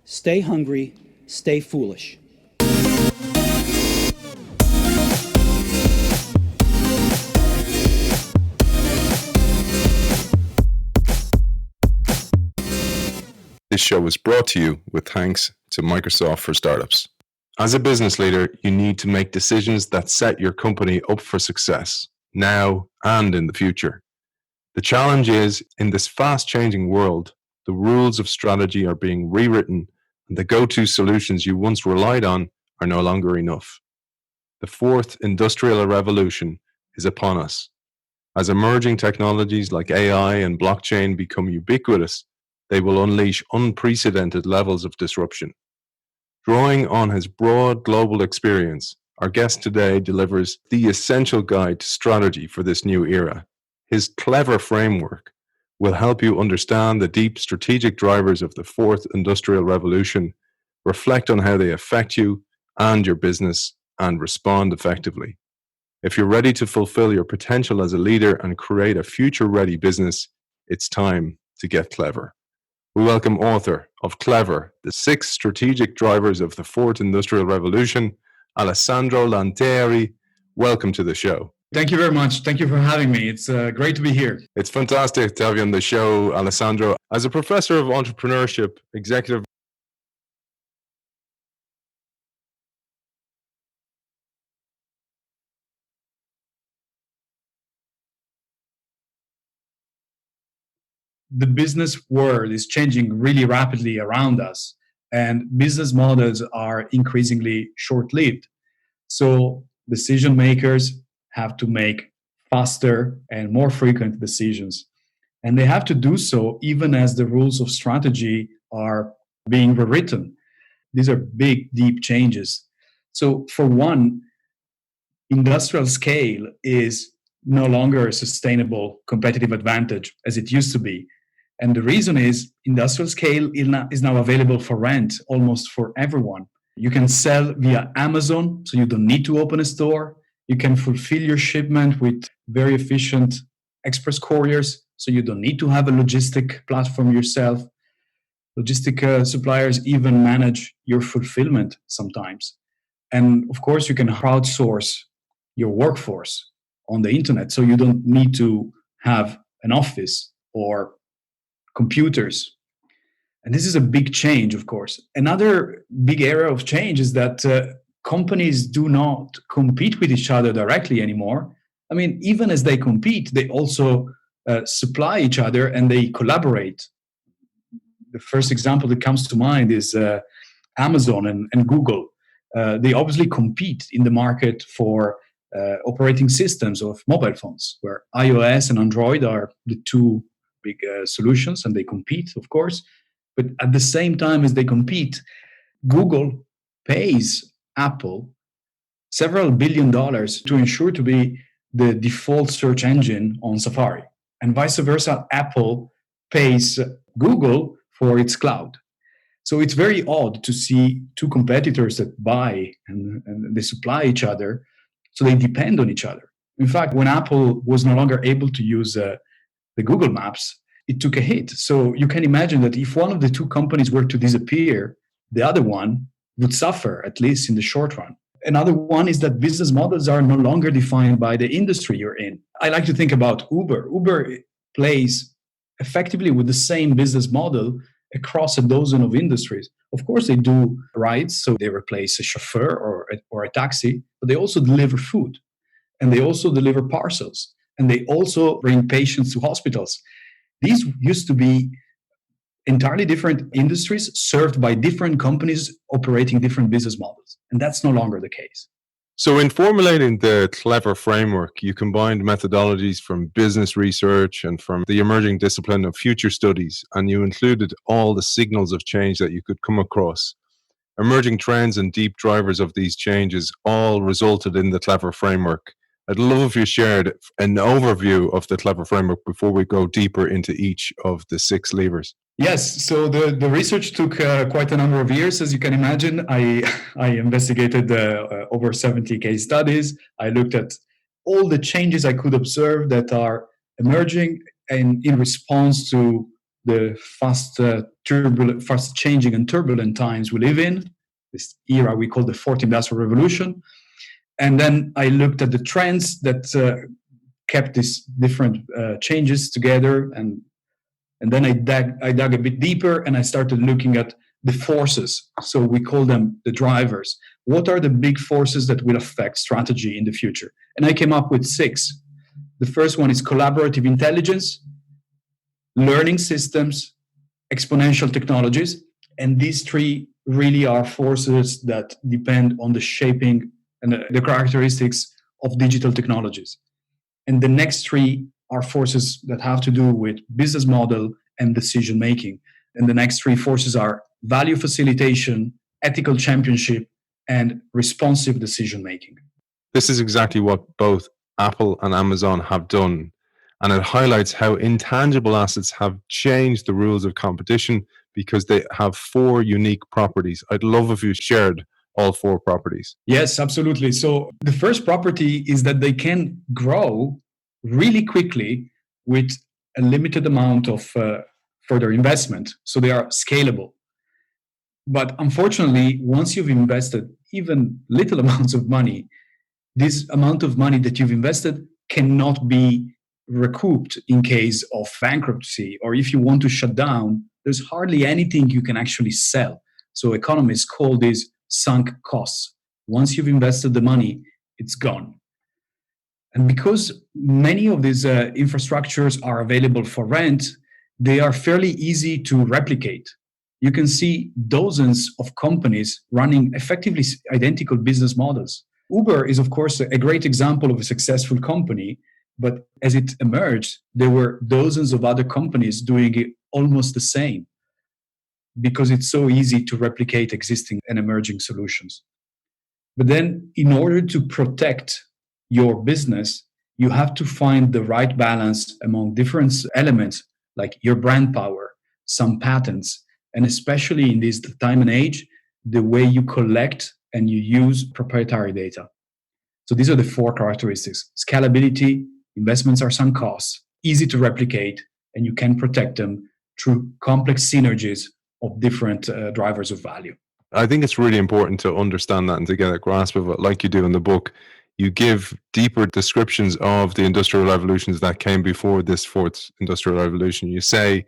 Stay hungry, stay foolish. This show is brought to you with thanks to Microsoft for Startups. As a business leader, you need to make decisions that set your company up for success, now and in the future. The challenge is, in this fast-changing world, the rules of strategy are being rewritten, and the go-to solutions you once relied on are no longer enough. The fourth industrial revolution is upon us. As emerging technologies like AI and blockchain become ubiquitous, they will unleash unprecedented levels of disruption. Drawing on his broad global experience, our guest today delivers the essential guide to strategy for this new era. His clever framework will help you understand the deep strategic drivers of the fourth industrial revolution, reflect on how they affect you and your business, and respond effectively. If you're ready to fulfill your potential as a leader and create a future-ready business, it's time to get clever. We welcome author of Clever, the 6 strategic drivers of the fourth industrial revolution, Alessandro Lanteri. Welcome to the show. Thank you very much. Thank you for having me. It's great to be here. It's fantastic to have you on the show, Alessandro. As a professor of entrepreneurship, executive the business world is changing really rapidly around us, and business models are increasingly short-lived. So decision makers have to make faster and more frequent decisions. And they have to do so even as the rules of strategy are being rewritten. These are big, deep changes. So for one, industrial scale is no longer a sustainable competitive advantage as it used to be. And the reason is industrial scale is now available for rent almost for everyone. You can sell via Amazon, so you don't need to open a store. You can fulfill your shipment with very efficient express couriers, so you don't need to have a logistic platform yourself. Logistic suppliers even manage your fulfillment sometimes. And of course, you can crowdsource your workforce on the internet, so you don't need to have an office or computers. And this is a big change, of course. Another big area of change is that companies do not compete with each other directly anymore. I mean, even as they compete, they also supply each other and they collaborate. The first example that comes to mind is Amazon and Google. They obviously compete in the market for operating systems of mobile phones, where iOS and Android are the two big solutions, and they compete, of course. But at the same time as they compete, Google pays Apple several $billion to ensure to be the default search engine on Safari. And vice versa, Apple pays Google for its cloud. So it's very odd to see two competitors that buy and they supply each other, so they depend on each other. In fact, when Apple was no longer able to use the Google Maps, it took a hit. So you can imagine that if one of the two companies were to disappear, the other one would suffer, at least in the short run. Another one is that business models are no longer defined by the industry you're in. I like to think about Uber. Uber plays effectively with the same business model across a dozen of industries. Of course, they do rides, so they replace a chauffeur or a taxi, but they also deliver food, and they also deliver parcels, and they also bring patients to hospitals. These used to be entirely different industries served by different companies operating different business models, and that's no longer the case. So in formulating the Clever framework, you combined methodologies from business research and from the emerging discipline of future studies, and you included all the signals of change that you could come across. Emerging trends and deep drivers of these changes all resulted in the Clever framework. I'd love if you shared an overview of the Clever framework before we go deeper into each of the 6 levers. Yes, so the research took quite a number of years, as you can imagine. I investigated over 70 case studies. I looked at all the changes I could observe that are emerging and in response to the fast changing and turbulent times we live in, this era we call the Fourth Industrial Revolution. And then I looked at the trends that kept these different changes together, and then I dug a bit deeper, and I started looking at the forces. So we call them the drivers. What are the big forces that will affect strategy in the future? And I came up with 6. The first one is collaborative intelligence, learning systems, exponential technologies, and these 3 really are forces that depend on the shaping and the characteristics of digital technologies. And the next 3 are forces that have to do with business model and decision making. And the next 3 forces are value facilitation, ethical championship, and responsive decision making. This is exactly what both Apple and Amazon have done, and it highlights how intangible assets have changed the rules of competition because they have 4 unique properties. I'd love if you shared all 4 properties. Yes, absolutely. So the first property is that they can grow really quickly with a limited amount of further investment. So they are scalable. But unfortunately, once you've invested even little amounts of money, this amount of money that you've invested cannot be recouped in case of bankruptcy, or if you want to shut down, there's hardly anything you can actually sell. So economists call this sunk costs. Once you've invested the money, it's gone. And because many of these infrastructures are available for rent, they are fairly easy to replicate. You can see dozens of companies running effectively identical business models. Uber is, of course, a great example of a successful company, but as it emerged, there were dozens of other companies doing it almost the same because it's so easy to replicate existing and emerging solutions. But then, in order to protect your business, you have to find the right balance among different elements like your brand power, some patents, and especially in this time and age, the way you collect and you use proprietary data. So these are the 4 characteristics: scalability, investments are sunk costs, easy to replicate, and you can protect them through complex synergies of different drivers of value. I think it's really important to understand that and to get a grasp of it, like you do in the book. You give deeper descriptions of the industrial revolutions that came before this 4th industrial revolution. You say,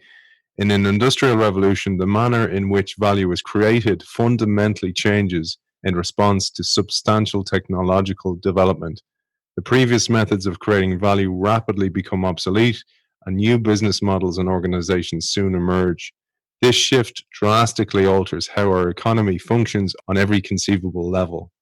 in an industrial revolution, the manner in which value is created fundamentally changes in response to substantial technological development. The previous methods of creating value rapidly become obsolete, and new business models and organizations soon emerge. This shift drastically alters how our economy functions on every conceivable level.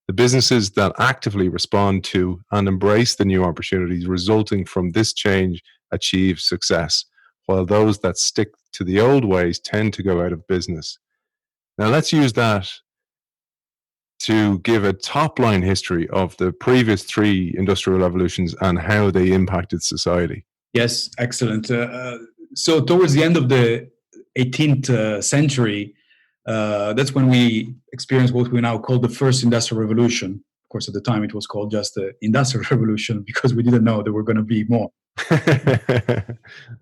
The businesses that actively respond to and embrace the new opportunities resulting from this change achieve success, while those that stick to the old ways tend to go out of business. Now, let's use that to give a top-line history of the previous 3 industrial revolutions and how they impacted society. Yes, excellent. So towards the end of the 18th century, that's when we experienced what we now call the first industrial revolution. Of course, at the time it was called just the industrial revolution because we didn't know there were going to be more.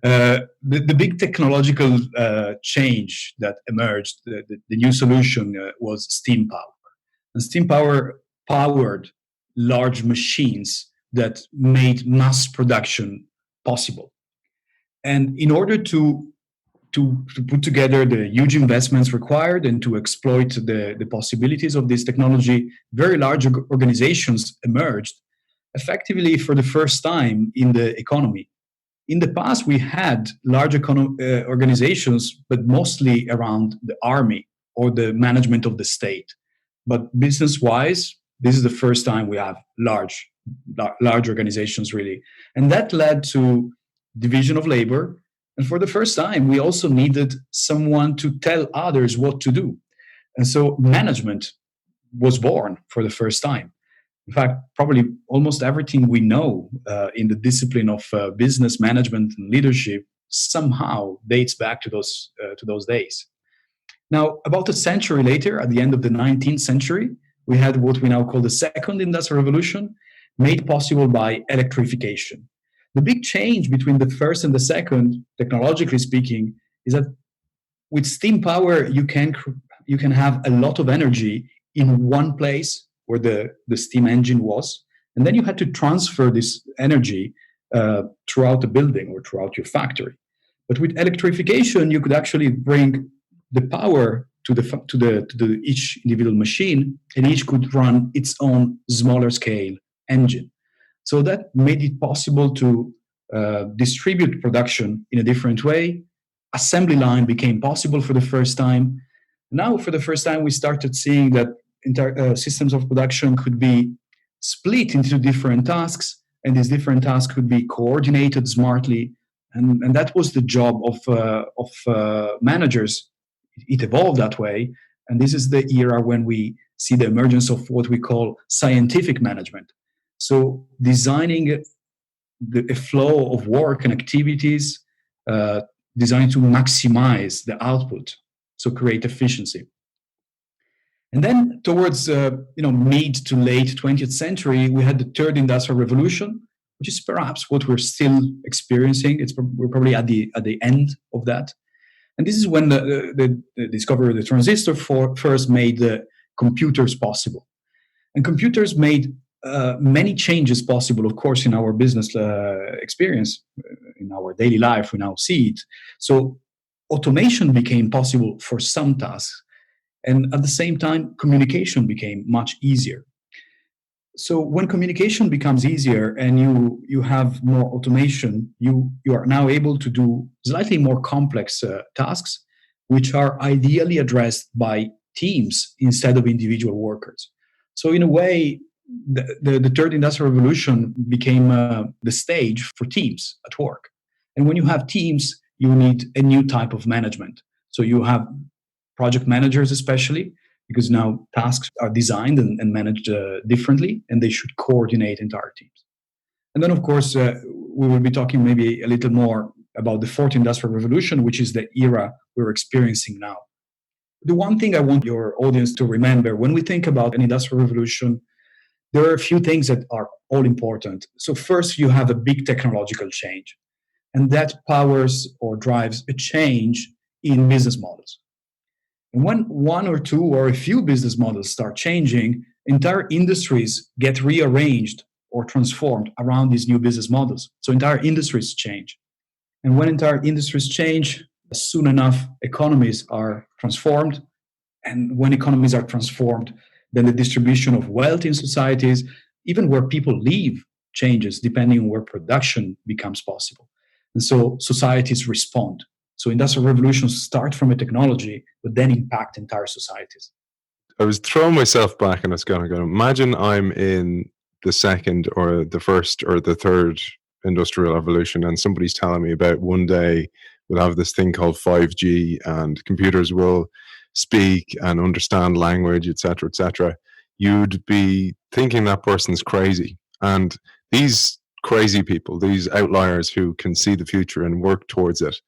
The big technological change that emerged, the new solution was steam power. And steam power powered large machines that made mass production possible. And in order to put together the huge investments required and to exploit the possibilities of this technology, very large organizations emerged effectively for the first time in the economy. In the past, we had large organizations, but mostly around the army or the management of the state. But business-wise, this is the first time we have large organizations, really. And that led to division of labor. And for the first time, we also needed someone to tell others what to do. And so management was born for the first time. In fact, probably almost everything we know in the discipline of business management and leadership somehow dates back to those days. Now, about a century later, at the end of the 19th century, we had what we now call the second industrial revolution, made possible by electrification. The big change between the first and the second, technologically speaking, is that with steam power, you can have a lot of energy in one place where the steam engine was, and then you had to transfer this energy throughout the building or throughout your factory. But with electrification, you could actually bring the power to each individual machine, and each could run its own smaller scale engine. So that made it possible to distribute production in a different way. Assembly line became possible for the first time. Now, for the first time, we started seeing that entire systems of production could be split into different tasks, and these different tasks could be coordinated smartly. And that was the job of managers. It evolved that way, and this is the era when we see the emergence of what we call scientific management. So designing a flow of work and activities designed to maximize the output, so create efficiency. And then towards mid to late 20th century, we had the third industrial revolution, which is perhaps what we're still experiencing. We're probably at the end of that. And this is when the discovery of the transistor first made the computers possible. And computers made many changes possible, of course, in our business experience, in our daily life, we now see it. So automation became possible for some tasks. And at the same time, communication became much easier. So when communication becomes easier and you have more automation, you are now able to do slightly more complex tasks, which are ideally addressed by teams instead of individual workers. So in a way, the third industrial revolution became the stage for teams at work. And when you have teams, you need a new type of management. So you have project managers especially, because now tasks are designed and managed differently, and they should coordinate entire teams. And then, of course, we will be talking maybe a little more about the fourth industrial revolution, which is the era we're experiencing now. The one thing I want your audience to remember when we think about an industrial revolution, there are a few things that are all important. So first, you have a big technological change, and that powers or drives a change in business models. And when one or two or a few business models start changing, entire industries get rearranged or transformed around these new business models. So entire industries change. And when entire industries change, soon enough, economies are transformed. And when economies are transformed, then the distribution of wealth in societies, even where people live, changes depending on where production becomes possible. And so societies respond. So industrial revolutions start from a technology, but then impact entire societies. I was throwing myself back and I was going, imagine I'm in the second or the first or the third industrial revolution and somebody's telling me about one day we'll have this thing called 5G and computers will speak and understand language, etc., etc. You'd be thinking that person's crazy. And these crazy people, these outliers who can see the future and work towards it,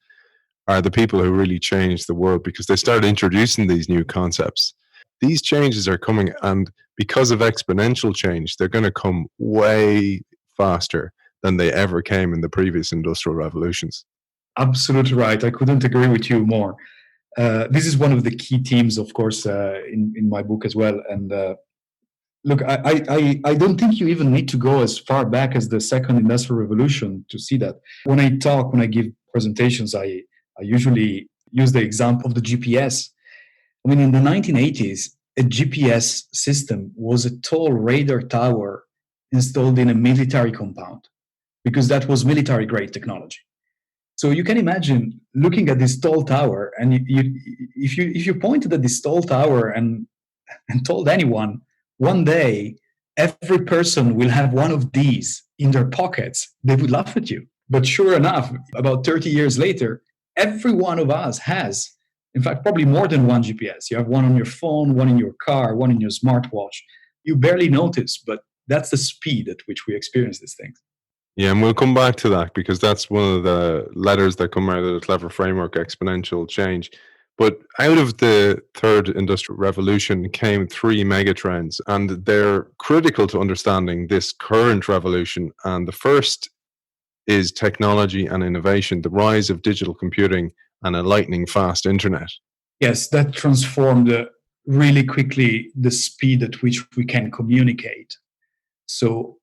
are the people who really change the world because they started introducing these new concepts. These changes are coming, and because of exponential change, they're going to come way faster than they ever came in the previous industrial revolutions. Absolutely right. I couldn't agree with you more. This is one of the key themes, of course, in my book as well. And look, I don't think you even need to go as far back as the second industrial revolution to see that. When I give presentations, I usually use the example of the GPS. I mean, in the 1980s, a GPS system was a tall radar tower installed in a military compound because that was military-grade technology. So you can imagine looking at this tall tower, and if you pointed at this tall tower and told anyone, one day every person will have one of these in their pockets, they would laugh at you. But sure enough, about 30 years later, every one of us has, in fact, probably more than one GPS. You have one on your phone, one in your car, one in your smartwatch. You barely notice, but that's the speed at which we experience these things. Yeah, and we'll come back to that because that's one of the letters that come out of the clever framework, exponential change. But out of the third industrial revolution came three megatrends, and they're critical to understanding this current revolution. And the first is technology and innovation, the rise of digital computing and a lightning fast internet. Yes, that transformed really quickly the speed at which we can communicate. So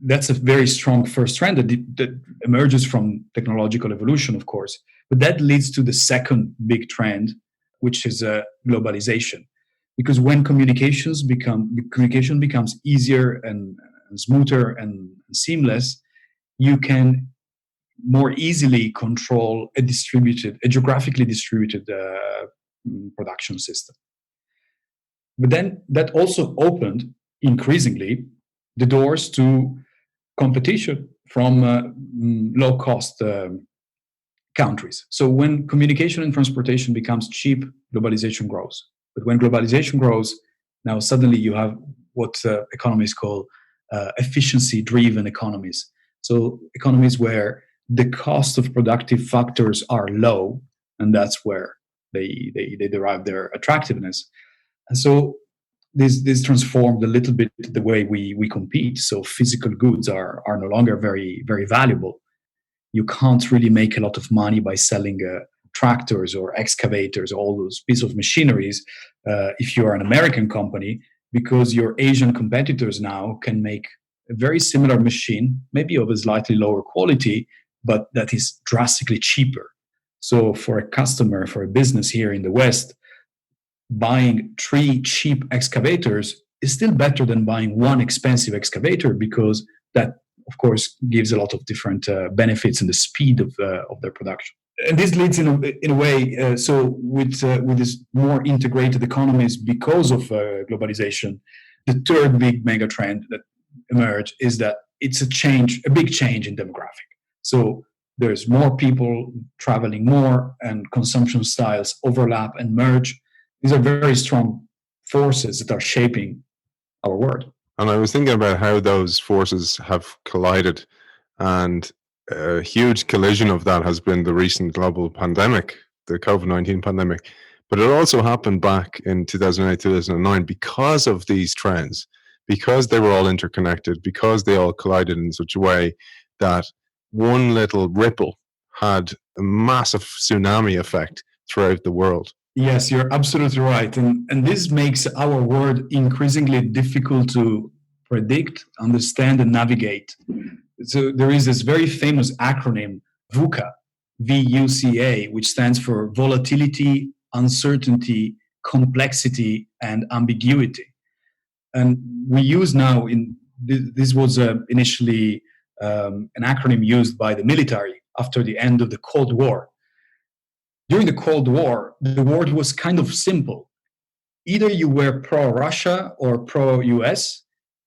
that's a very strong first trend that emerges from technological evolution, of course. But that leads to the second big trend, which is globalization. Because when communication becomes easier and smoother and seamless, you can more easily control a geographically distributed production system. But then that also opened increasingly the doors to competition from low cost countries. So when communication and transportation becomes cheap, globalization grows. But when globalization grows, now suddenly you have what economists call efficiency driven economies. So economies where the cost of productive factors are low, and that's where they derive their attractiveness. And so this transformed a little bit the way we compete. So physical goods are no longer very valuable. You can't really make a lot of money by selling tractors or excavators, all those pieces of machineries, if you are an American company, because your Asian competitors now can make a very similar machine, maybe of a slightly lower quality, but that is drastically cheaper. So for a customer, for a business here in the West, buying 3 cheap excavators is still better than buying 1 expensive excavator, because that, of course, gives a lot of different benefits in the speed of their production. And this leads in a way, so with this more integrated economies because of globalization, the third big mega trend that emerged is that it's a big change in demographic. So there's more people traveling more, and consumption styles overlap and merge. These are very strong forces that are shaping our world. And I was thinking about how those forces have collided, and a huge collision of that has been the recent global pandemic, the COVID-19 pandemic. But it also happened back in 2008, 2009 because of these trends, because they were all interconnected, because they all collided in such a way that one little ripple had a massive tsunami effect throughout the world. Yes, you're absolutely right. And this makes our world increasingly difficult to predict, understand, and navigate. So there is this very famous acronym, VUCA, VUCA, which stands for volatility, uncertainty, complexity, and ambiguity. And we use now, this was initially an acronym used by the military after the end of the Cold War. During the Cold War, the world was kind of simple. Either you were pro-Russia or pro-US,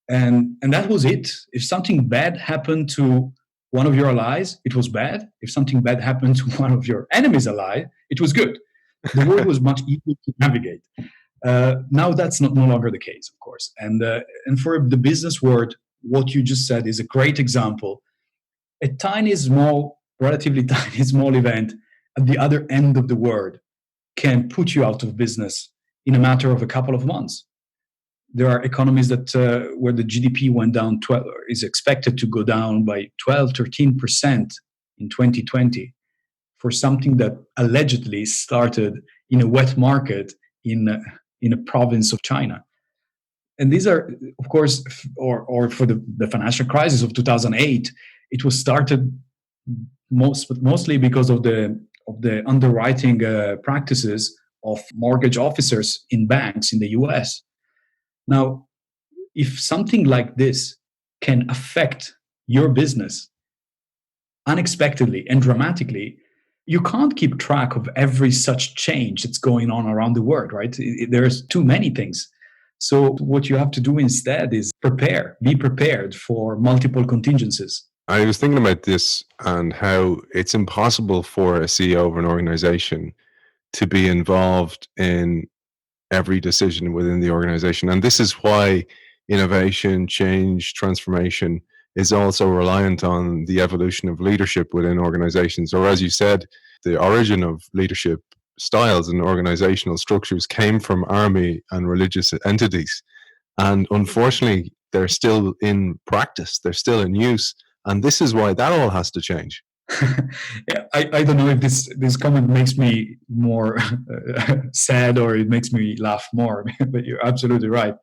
and that was it. If something bad happened to one of your allies, it was bad. If something bad happened to one of your enemies' ally, it was good. The world was much easier to navigate. Now that's no longer the case, of course. And for the business world, what you just said is a great example. A tiny, small, relatively tiny, small event at the other end of the world can put you out of business in a matter of a couple of months. There are economies that where the GDP went down, is expected to go down by 12, 13% in 2020 for something that allegedly started in a wet market in a province of China. And these are, of course, or for the financial crisis of 2008, it was started mostly because of the underwriting practices of mortgage officers in banks in the US. Now, if something like this can affect your business unexpectedly and dramatically, you can't keep track of every such change that's going on around the world, right? There's too many things. So what you have to do instead is be prepared for multiple contingencies. I was thinking about this and how it's impossible for a CEO of an organization to be involved in every decision within the organization. And this is why innovation, change, transformation is also reliant on the evolution of leadership within organizations. Or as you said, the origin of leadership styles and organizational structures came from army and religious entities. And unfortunately, they're still in practice, they're still in use. And this is why that all has to change. Yeah, I don't know if this comment makes me more sad or it makes me laugh more, but you're absolutely right.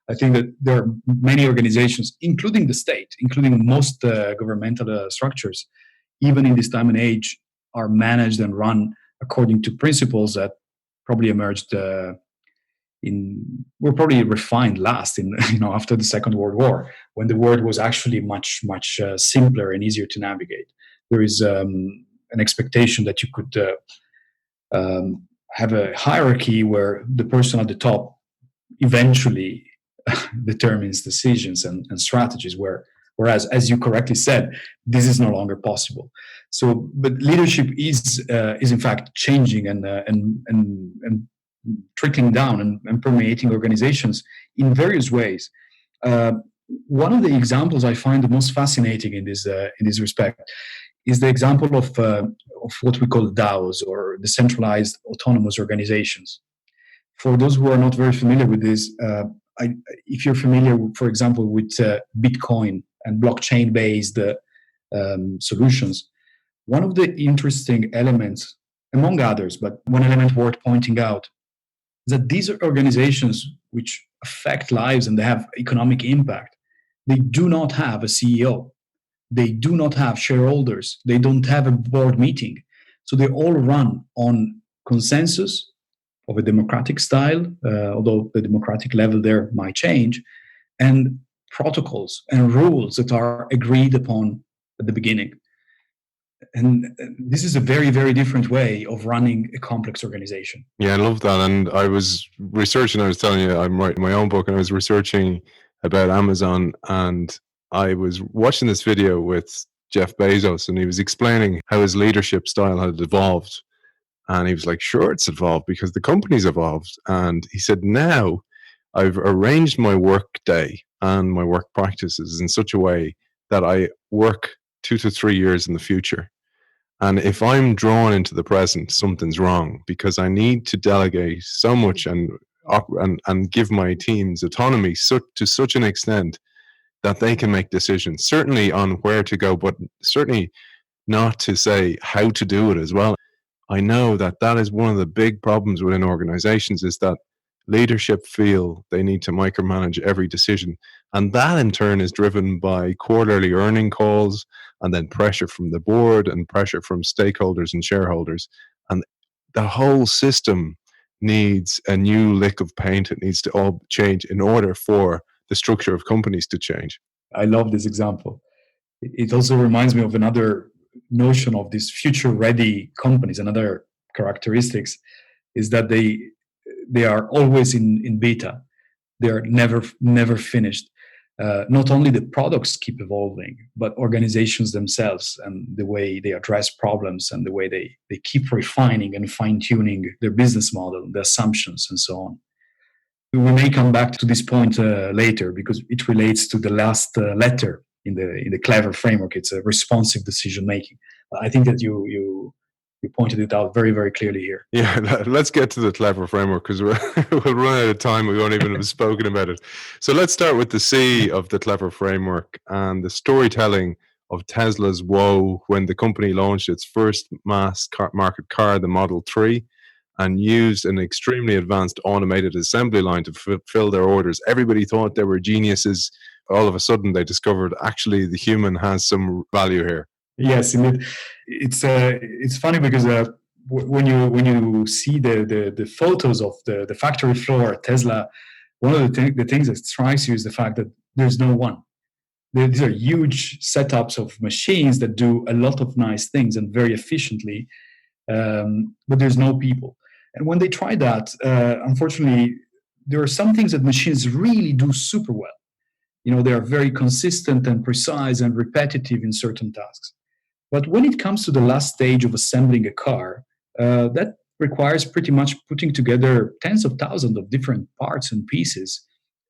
I think that there are many organizations, including the state, including most governmental structures, even in this time and age, are managed and run according to principles that probably emerged were probably refined last in after the Second World War, when the world was actually much simpler and easier to navigate. There is an expectation that you could have a hierarchy where the person at the top eventually determines decisions and strategies, whereas, as you correctly said, this is no longer possible. So but leadership is in fact changing and trickling down and permeating organizations in various ways. uh, One of the examples I find the most fascinating in this respect is the example of what we call DAOs, or decentralized autonomous organizations. For those who are not very familiar with this, if you're familiar, for example, with Bitcoin and blockchain-based solutions, one of the interesting elements, among others, but one element worth pointing out, is that these are organizations which affect lives and they have economic impact. They do not have a CEO. They do not have shareholders. They don't have a board meeting. So they all run on consensus of a democratic style, although the democratic level there might change, and protocols and rules that are agreed upon at the beginning. And this is a very, very different way of running a complex organization. Yeah, I love that. And I was researching, I was telling you, I'm writing my own book, and I was researching about Amazon, and I was watching this video with Jeff Bezos, and he was explaining how his leadership style had evolved. And he was like, sure, it's evolved because the company's evolved. And he said, now I've arranged my work day and my work practices in such a way that I work 2 to 3 years in the future. And if I'm drawn into the present, something's wrong, because I need to delegate so much and give my teams autonomy to such an extent that they can make decisions, certainly on where to go, but certainly not to say how to do it as well. I know that that is one of the big problems within organizations, is that leadership feel they need to micromanage every decision. And that in turn is driven by quarterly earning calls, and then pressure from the board and pressure from stakeholders and shareholders. And the whole system needs a new lick of paint. It needs to all change in order for the structure of companies to change. I love this example. It also reminds me of another notion of these future ready companies. Another characteristics is that they are always in beta. They are never finished. Not only the products keep evolving, but organizations themselves and the way they address problems and the way they keep refining and fine-tuning their business model, the assumptions, and so on. We may come back to this point later, because it relates to the last letter in the Clever framework. It's a responsive decision making. I think that you pointed it out very, very clearly here. Yeah, let's get to the Clever framework, because we'll run out of time. We won't even have spoken about it. So let's start with the C of the Clever framework and the storytelling of Tesla's woe when the company launched its first mass market car, the Model 3, and used an extremely advanced automated assembly line to fulfill their orders. Everybody thought they were geniuses. All of a sudden, they discovered actually the human has some value here. Yes, indeed. It's funny because when you see the photos of the factory floor at Tesla, one of the things that strikes you is the fact that there's no one. These are huge setups of machines that do a lot of nice things and very efficiently, but there's no people. And when they try that, unfortunately, there are some things that machines really do super well. They are very consistent and precise and repetitive in certain tasks. But when it comes to the last stage of assembling a car, that requires pretty much putting together tens of thousands of different parts and pieces.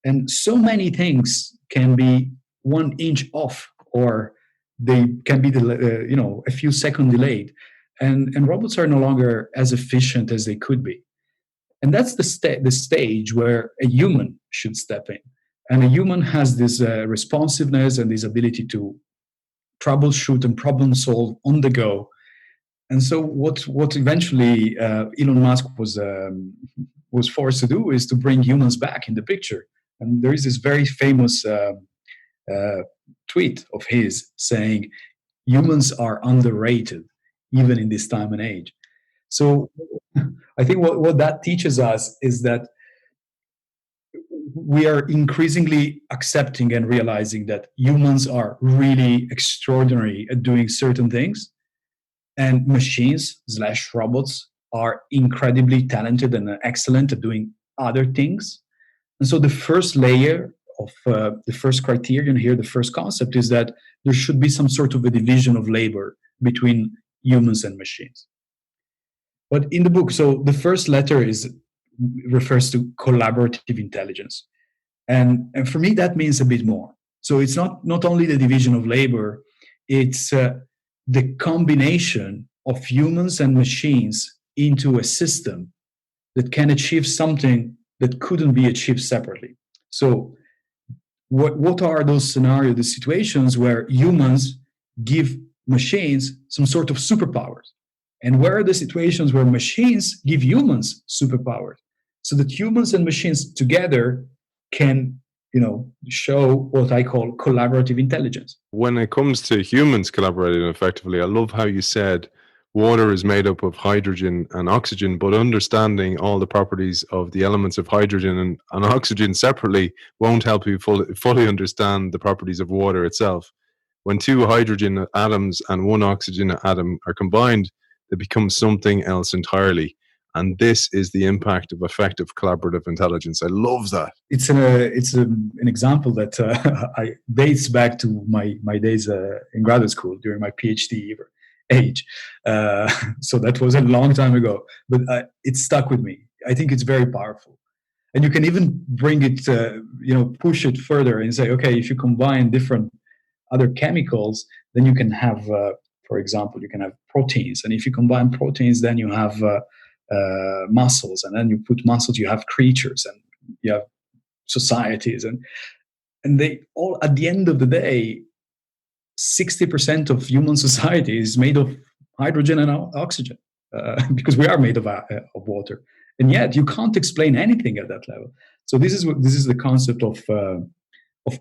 And so many things can be 1 inch off, or they can be a few seconds delayed. And robots are no longer as efficient as they could be. And that's the stage where a human should step in. And a human has this responsiveness and this ability to troubleshoot and problem solve on the go. And so what eventually Elon Musk was forced to do is to bring humans back in the picture. And there is this very famous tweet of his saying, humans are underrated, even in this time and age. So I think what that teaches us is that we are increasingly accepting and realizing that humans are really extraordinary at doing certain things, and machines / robots are incredibly talented and excellent at doing other things. And so the first layer of the first criterion here, the first concept is that there should be some sort of a division of labor between humans and machines. But in the book, so the first letter refers to collaborative intelligence. And for me, that means a bit more. So it's not only the division of labor, it's the combination of humans and machines into a system that can achieve something that couldn't be achieved separately. So what are those scenarios, the situations where humans give machines some sort of superpowers? And where are the situations where machines give humans superpowers? So that humans and machines together can, show what I call collaborative intelligence. When it comes to humans collaborating effectively, I love how you said water is made up of hydrogen and oxygen, but understanding all the properties of the elements of hydrogen and oxygen separately won't help you fully understand the properties of water itself. When two hydrogen atoms and one oxygen atom are combined, they become something else entirely. And this is the impact of effective collaborative intelligence. I love that. It's an example that I dates back to my days in graduate school during my PhD age. So that was a long time ago, but it stuck with me. I think it's very powerful. And you can even bring it, push it further and say, okay, if you combine different other chemicals, then you can have, for example, you can have proteins. And if you combine proteins, then you have muscles, and then you put muscles, you have creatures, and you have societies, and they all, at the end of the day, 60% of human society is made of hydrogen and oxygen, because we are made of water, and yet you can't explain anything at that level. So this is the concept of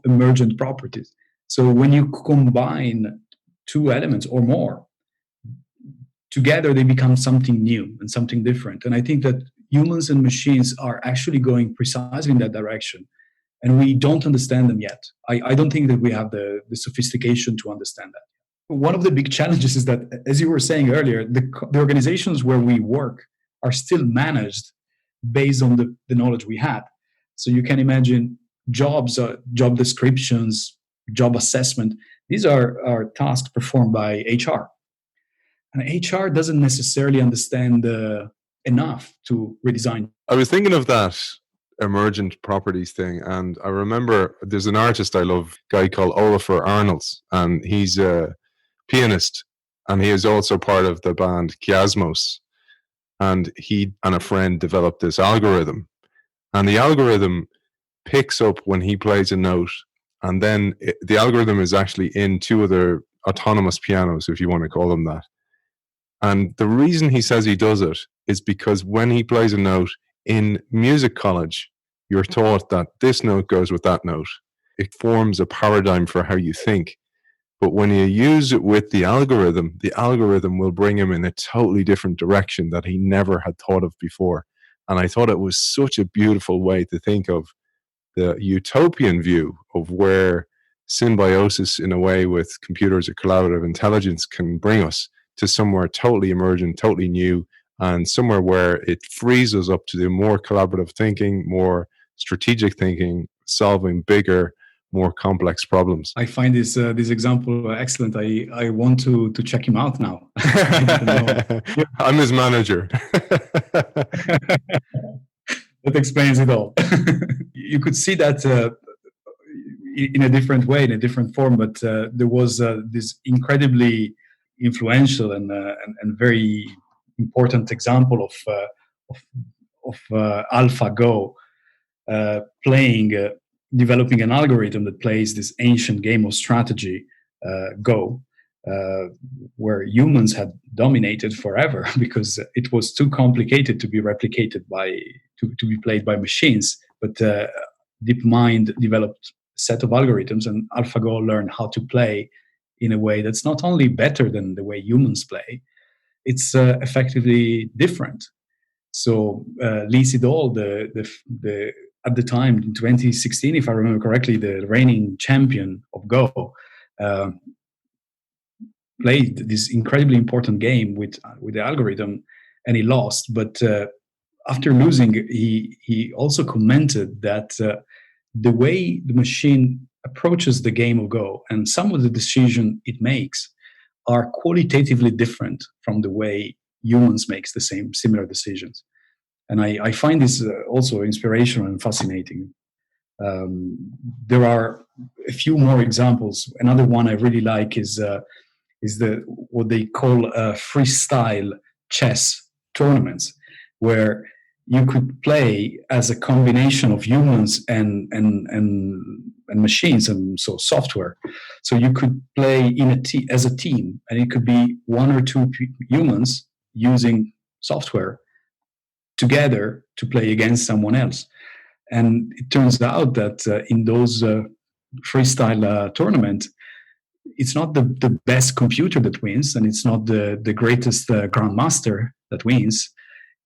emergent properties. So when you combine two elements or more together, they become something new and something different. And I think that humans and machines are actually going precisely in that direction. And we don't understand them yet. I don't think that we have the sophistication to understand that. One of the big challenges is that, as you were saying earlier, the organizations where we work are still managed based on the knowledge we had. So you can imagine jobs, job descriptions, job assessment. These are tasks performed by HR. And HR doesn't necessarily understand enough to redesign. I was thinking of that emergent properties thing, and I remember there's an artist I love, a guy called Olafur Arnalds, and he's a pianist, and he is also part of the band Kiasmos. And he and a friend developed this algorithm, and the algorithm picks up when he plays a note, and then the algorithm is actually in two other autonomous pianos, if you want to call them that. And the reason he says he does it is because when he plays a note in music college, you're taught that this note goes with that note. It forms a paradigm for how you think. But when you use it with the algorithm will bring him in a totally different direction that he never had thought of before. And I thought it was such a beautiful way to think of the utopian view of where symbiosis, in a way, with computers or collaborative intelligence can bring us to somewhere totally emergent, totally new, and somewhere where it frees us up to do more collaborative thinking, more strategic thinking, solving bigger, more complex problems. I find this example excellent. I want to check him out now. I'm his manager. That explains it all. You could see that in a different way, in a different form, but there was this incredibly influential and very important example of AlphaGo developing an algorithm that plays this ancient game of strategy, Go. where humans had dominated forever because it was too complicated to be replicated to be played by machines. But DeepMind developed a set of algorithms, and AlphaGo learned how to play in a way that's not only better than the way humans play, it's effectively different. So Lee Sedol, the at the time in 2016, if I remember correctly, the reigning champion of Go, uh, played this incredibly important game with the algorithm, and he lost. But after losing, he also commented that the way the machine approaches the game of Go and some of the decisions it makes are qualitatively different from the way humans makes the same similar decisions. And I find this also inspirational and fascinating. There are a few more examples. Another one I really like is the what they call freestyle chess tournaments, where you could play as a combination of humans and machines, and so software. So you could play as a team, and it could be one or two humans using software together to play against someone else. And it turns out that in those freestyle tournament, it's not the best computer that wins, and it's not the greatest grandmaster that wins.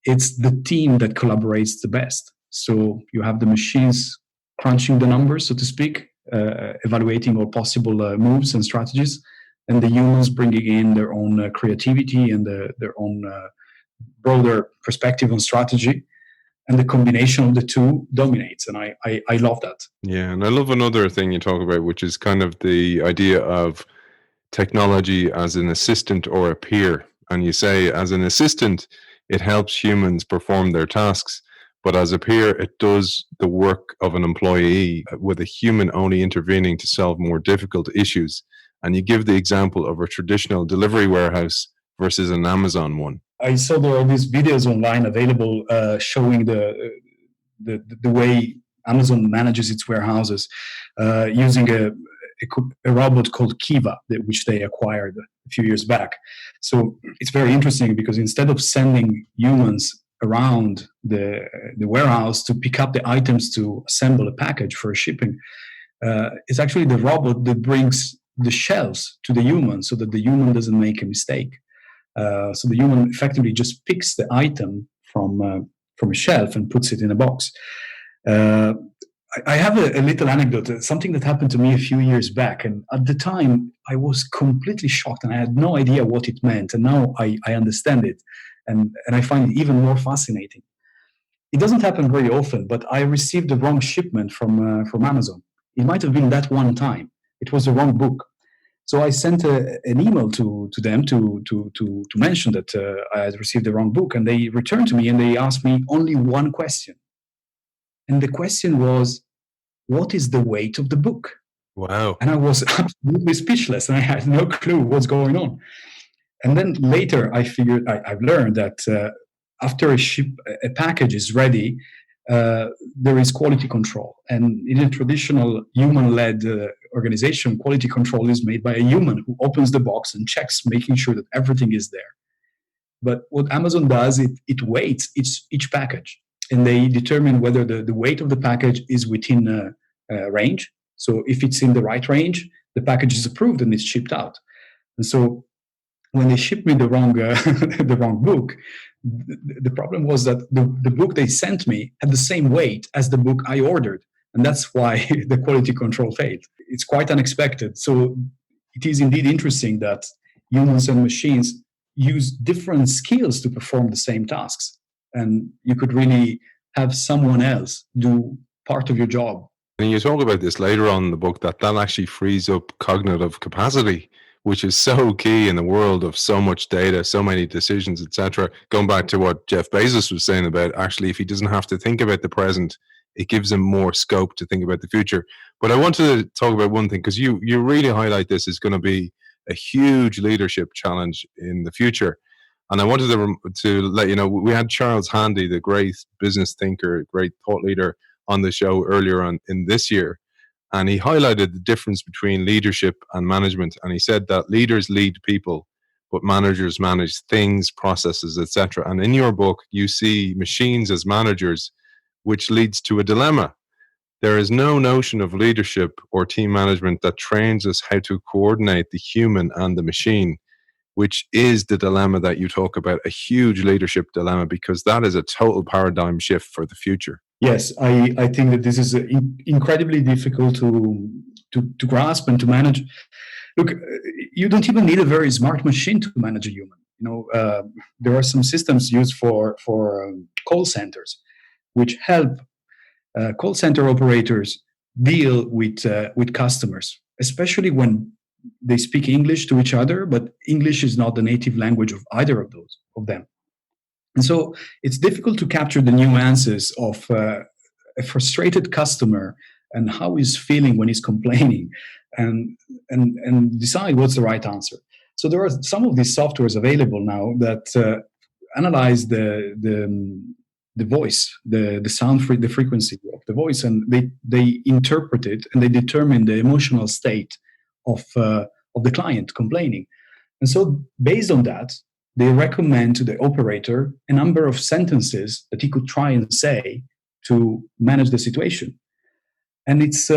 It's the team that collaborates the best. So you have the machines crunching the numbers, so to speak, evaluating all possible moves and strategies, and the humans bringing in their own creativity and their own broader perspective on strategy. And the combination of the two dominates. And I love that. Yeah, and I love another thing you talk about, which is kind of the idea of technology as an assistant or a peer. And you say, as an assistant, it helps humans perform their tasks, but as a peer, it does the work of an employee with a human only intervening to solve more difficult issues. And you give the example of a traditional delivery warehouse versus an Amazon one. I saw there are these videos online available showing the way Amazon manages its warehouses using a robot called Kiva, which they acquired a few years back. So it's very interesting because instead of sending humans around the warehouse to pick up the items to assemble a package for shipping, it's actually the robot that brings the shelves to the human so that the human doesn't make a mistake. So the human effectively just picks the item from a shelf and puts it in a box. I have a little anecdote, something that happened to me a few years back. And at the time, I was completely shocked and I had no idea what it meant. And now I understand it. And I find it even more fascinating. It doesn't happen very often, but I received the wrong shipment from Amazon. It might have been that one time. It was the wrong book. So I sent an email to them to mention that I had received the wrong book. And they returned to me and they asked me only one question. And the question was, what is the weight of the book? Wow. And I was absolutely speechless and I had no clue what's going on. And then later I've learned that after a package is ready, there is quality control. And in a traditional human-led organization, quality control is made by a human who opens the box and checks, making sure that everything is there. But what Amazon does, it weights each package. And they determine whether the weight of the package is within a range. So if it's in the right range, the package is approved and it's shipped out. And so when they shipped me the wrong the wrong book, the problem was that the book they sent me had the same weight as the book I ordered. And that's why the quality control failed. It's quite unexpected. So it is indeed interesting that humans and machines use different skills to perform the same tasks. And you could really have someone else do part of your job. And you talk about this later on in the book, that actually frees up cognitive capacity, which is so key in the world of so much data, so many decisions, etc. Going back to what Jeff Bezos was saying about, actually, if he doesn't have to think about the present, it gives him more scope to think about the future. But I wanted to talk about one thing, because you really highlight this is going to be a huge leadership challenge in the future. And I wanted to let you know, we had Charles Handy, the great business thinker, great thought leader, on the show earlier on in this year. And he highlighted the difference between leadership and management. And he said that leaders lead people, but managers manage things, processes, etc. And in your book, you see machines as managers, which leads to a dilemma. There is no notion of leadership or team management that trains us how to coordinate the human and the machine, which is the dilemma that you talk about, a huge leadership dilemma, because that is a total paradigm shift for the future. Yes, I think that this is incredibly difficult to grasp and to manage. Look, you don't even need a very smart machine to manage a human. There are some systems used for call centers, which help call center operators deal with customers, especially when they speak English to each other, but English is not the native language of either of them. And so it's difficult to capture the nuances of a frustrated customer and how he's feeling when he's complaining, and decide what's the right answer. So there are some of these softwares available now that analyze the voice, the sound, the frequency of the voice, and they interpret it and they determine the emotional state of the client complaining. And so based on that, they recommend to the operator a number of sentences that he could try and say to manage the situation. And it's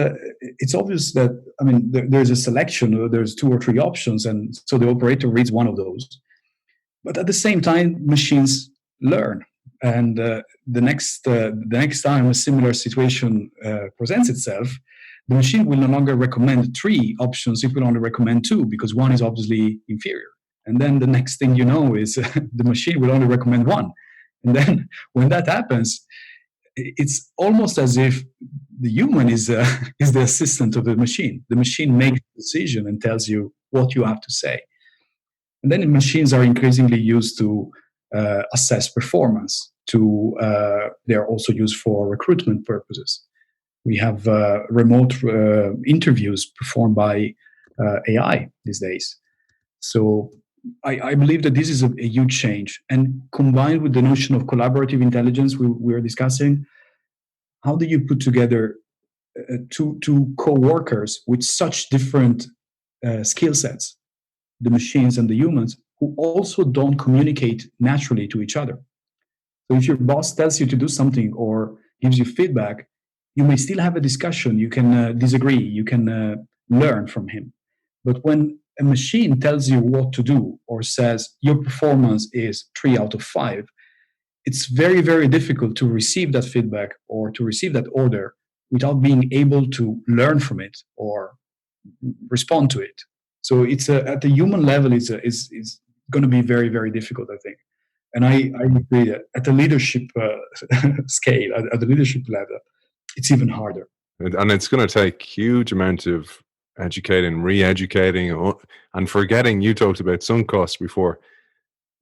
obvious that, I mean, there's a selection, or there's 2 or 3 options, and so the operator reads one of those. But at the same time, machines learn, and the next time a similar situation presents itself, the machine will no longer recommend 3 options; it will only recommend 2, because one is obviously inferior. And then the next thing you know is the machine will only recommend 1. And then when that happens, it's almost as if the human is the assistant of the machine. The machine makes the decision and tells you what you have to say. And then machines are increasingly used to assess performance. They're also used for recruitment purposes. We have remote interviews performed by AI these days. So I believe that this is a huge change. And combined with the notion of collaborative intelligence we were discussing, how do you put together two co-workers with such different skill sets, the machines and the humans, who also don't communicate naturally to each other? So if your boss tells you to do something or gives you feedback, you may still have a discussion. You can disagree. You can learn from him. But when a machine tells you what to do or says your performance is 3 out of 5, it's very, very difficult to receive that feedback or to receive that order without being able to learn from it or respond to it. So it's at the human level, it's going to be very, very difficult, I think. And I agree that at the leadership scale, at the leadership level, it's even harder. And it's going to take huge amount of educating, re-educating, and forgetting. You talked about sunk costs before.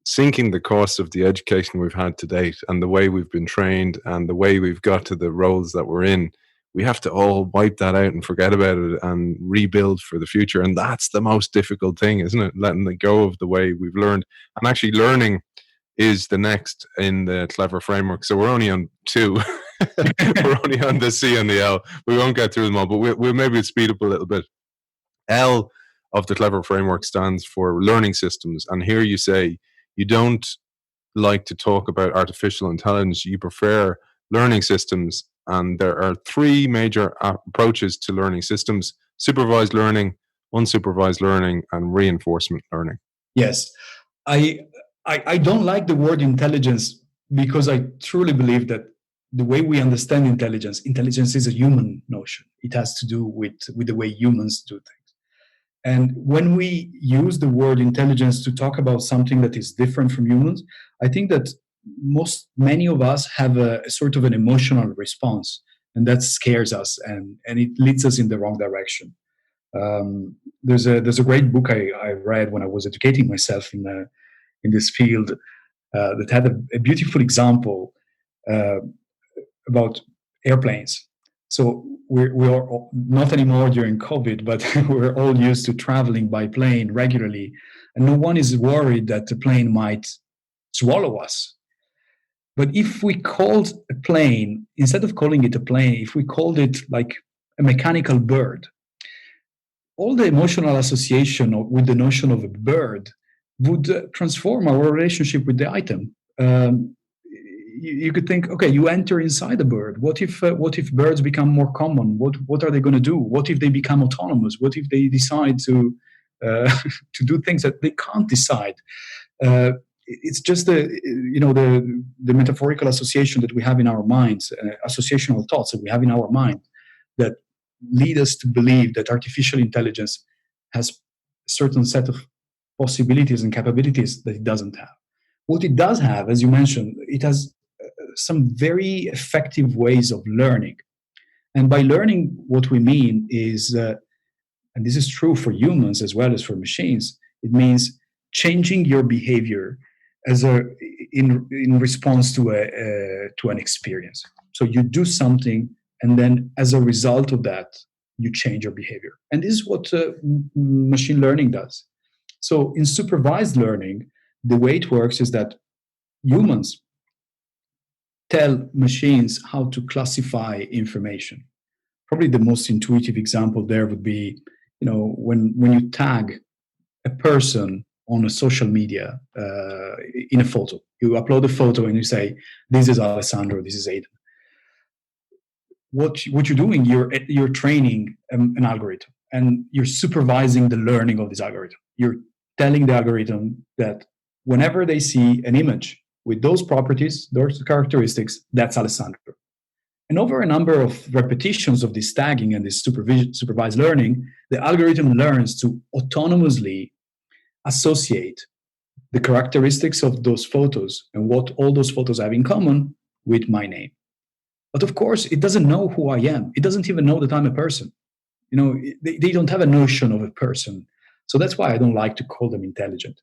Sinking the cost of the education we've had to date and the way we've been trained and the way we've got to the roles that we're in, we have to all wipe that out and forget about it and rebuild for the future. And that's the most difficult thing, isn't it? Letting it go of the way we've learned. And actually learning is the next in the Clever framework. So we're only on 2. We're only on the C and the L. We won't get through them all, but we'll maybe speed up a little bit. L of the Clever framework stands for learning systems. And here you say you don't like to talk about artificial intelligence. You prefer learning systems. And there are 3 major approaches to learning systems: supervised learning, unsupervised learning, and reinforcement learning. Yes. I don't like the word intelligence because I truly believe that the way we understand intelligence is a human notion. It has to do with the way humans do things. And when we use the word intelligence to talk about something that is different from humans, I think that many of us have a sort of an emotional response, and that scares us and it leads us in the wrong direction. There's a great book I read when I was educating myself in this field that had a beautiful example about airplanes. So we're not anymore during COVID, but we're all used to traveling by plane regularly, and no one is worried that the plane might swallow us. But if we called a plane, instead of calling it a plane, if we called it like a a mechanical bird. All the emotional association with the notion of a bird would transform our relationship with the item. You could think, okay, you enter inside a bird. What if birds become more common? What are they going to do? What if they become autonomous? What if they decide to to do things that they can't decide? It's just the metaphorical association that we have in our minds, associational thoughts that we have in our mind that lead us to believe that artificial intelligence has a certain set of possibilities and capabilities that it doesn't have. What it does have, as you mentioned, it has some very effective ways of learning. And by learning, what we mean is, and this is true for humans as well as for machines, it means changing your behavior in response to an experience. So you do something, and then as a result of that, you change your behavior. And this is what machine learning does. So in supervised learning, the way it works is that humans tell machines how to classify information. Probably the most intuitive example there would be, when you tag a person on a social media in a photo. You upload a photo and you say, this is Alessandro, this is Aidan. What you're doing, you're training an algorithm, and you're supervising the learning of this algorithm. You're telling the algorithm that whenever they see an image with those properties, those characteristics, that's Alessandro. And over a number of repetitions of this tagging and this supervised learning, the algorithm learns to autonomously associate the characteristics of those photos and what all those photos have in common with my name. But of course, it doesn't know who I am. It doesn't even know that I'm a person. They don't have a notion of a person. So that's why I don't like to call them intelligent.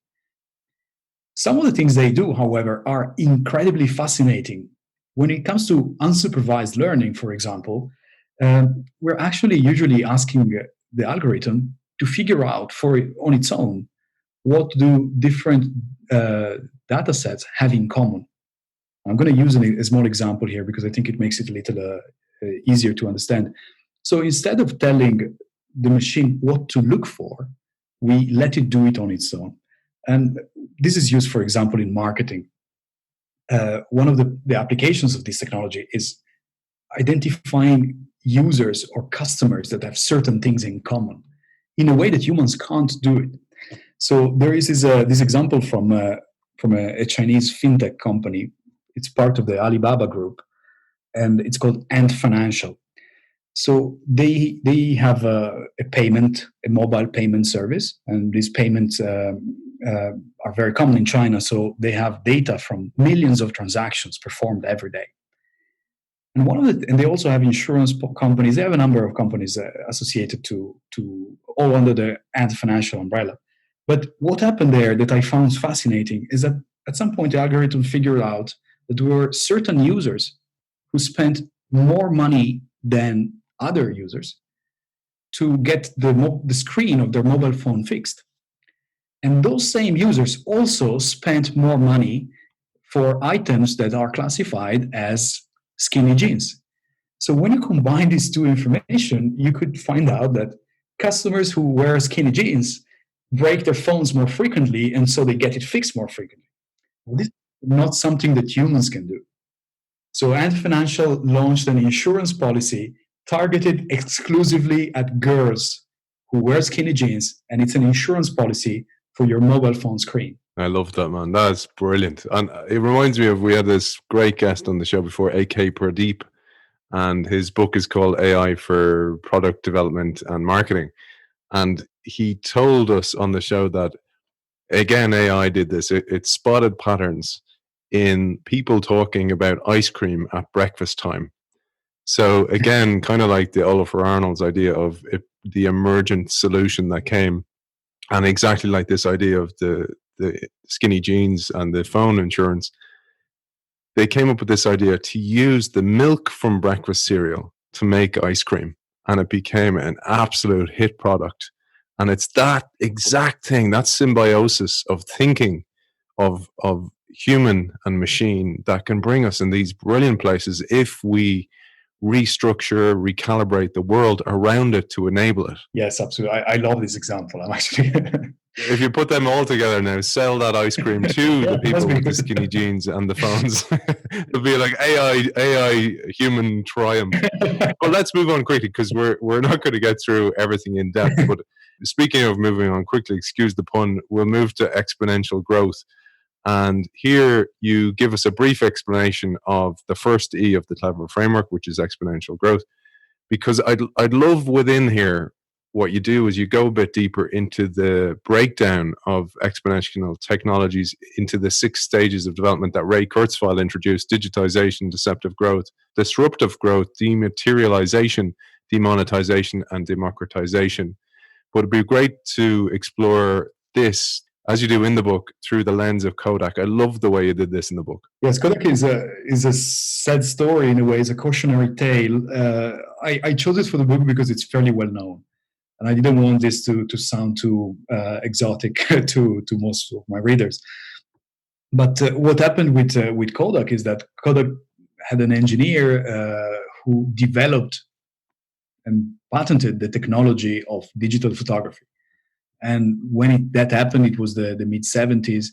Some of the things they do, however, are incredibly fascinating. When it comes to unsupervised learning, for example, we're actually usually asking the algorithm to figure out on its own what do different data sets have in common. I'm going to use a small example here because I think it makes it a little easier to understand. So instead of telling the machine what to look for, we let it do it on its own. And this is used, for example, in marketing. One of the applications of this technology is identifying users or customers that have certain things in common in a way that humans can't do it. So there is this example from a Chinese fintech company. It's part of the Alibaba group, and it's called Ant Financial. So they have a mobile payment service, and these payments are very common in China. So they have data from millions of transactions performed every day. And they also have insurance companies. They have a number of companies associated to all under the Ant Financial umbrella. But what happened there that I found fascinating is that at some point the algorithm figured out that there were certain users who spent more money than other users to get the screen of their mobile phone fixed. And those same users also spent more money for items that are classified as skinny jeans. So when you combine these two information, you could find out that customers who wear skinny jeans break their phones more frequently, and so they get it fixed more frequently. Well, this is not something that humans can do. So Ant Financial launched an insurance policy targeted exclusively at girls who wear skinny jeans, and it's an insurance policy for your mobile phone screen. I love that, man. That's brilliant. And it reminds me of, we had this great guest on the show before, AK Pradeep, and his book is called AI for Product Development and Marketing. And he told us on the show that, again, AI did this. It spotted patterns in people talking about ice cream at breakfast time. So again, kind of like the Oliver Arnold's idea of the emergent solution that came, and exactly like this idea of the skinny jeans and the phone insurance, they came up with this idea to use the milk from breakfast cereal to make ice cream, and it became an absolute hit product. And it's that exact thing, that symbiosis of thinking of human and machine, that can bring us in these brilliant places if we restructure, recalibrate the world around it to enable it. Yes, absolutely. I love this example. I'm actually If you put them all together now, sell that ice cream to the people with the skinny jeans and the phones. It'll be like AI human triumph. But let's move on quickly because we're not going to get through everything in depth. But speaking of moving on quickly, excuse the pun, we'll move to exponential growth. And here you give us a brief explanation of the first E of the Clever framework, which is exponential growth. Because I'd love within here, what you do is you go a bit deeper into the breakdown of exponential technologies into the 6 stages of development that Ray Kurzweil introduced: digitization, deceptive growth, disruptive growth, dematerialization, demonetization, and democratization. But it'd be great to explore this, as you do in the book, through the lens of Kodak. I love the way you did this in the book. Yes, Kodak is a sad story in a way. It's a cautionary tale. I chose it for the book because it's fairly well known, and I didn't want this to sound too exotic to most of my readers. But what happened with Kodak is that Kodak had an engineer who developed and patented the technology of digital photography. And when that happened, it was the mid 70s.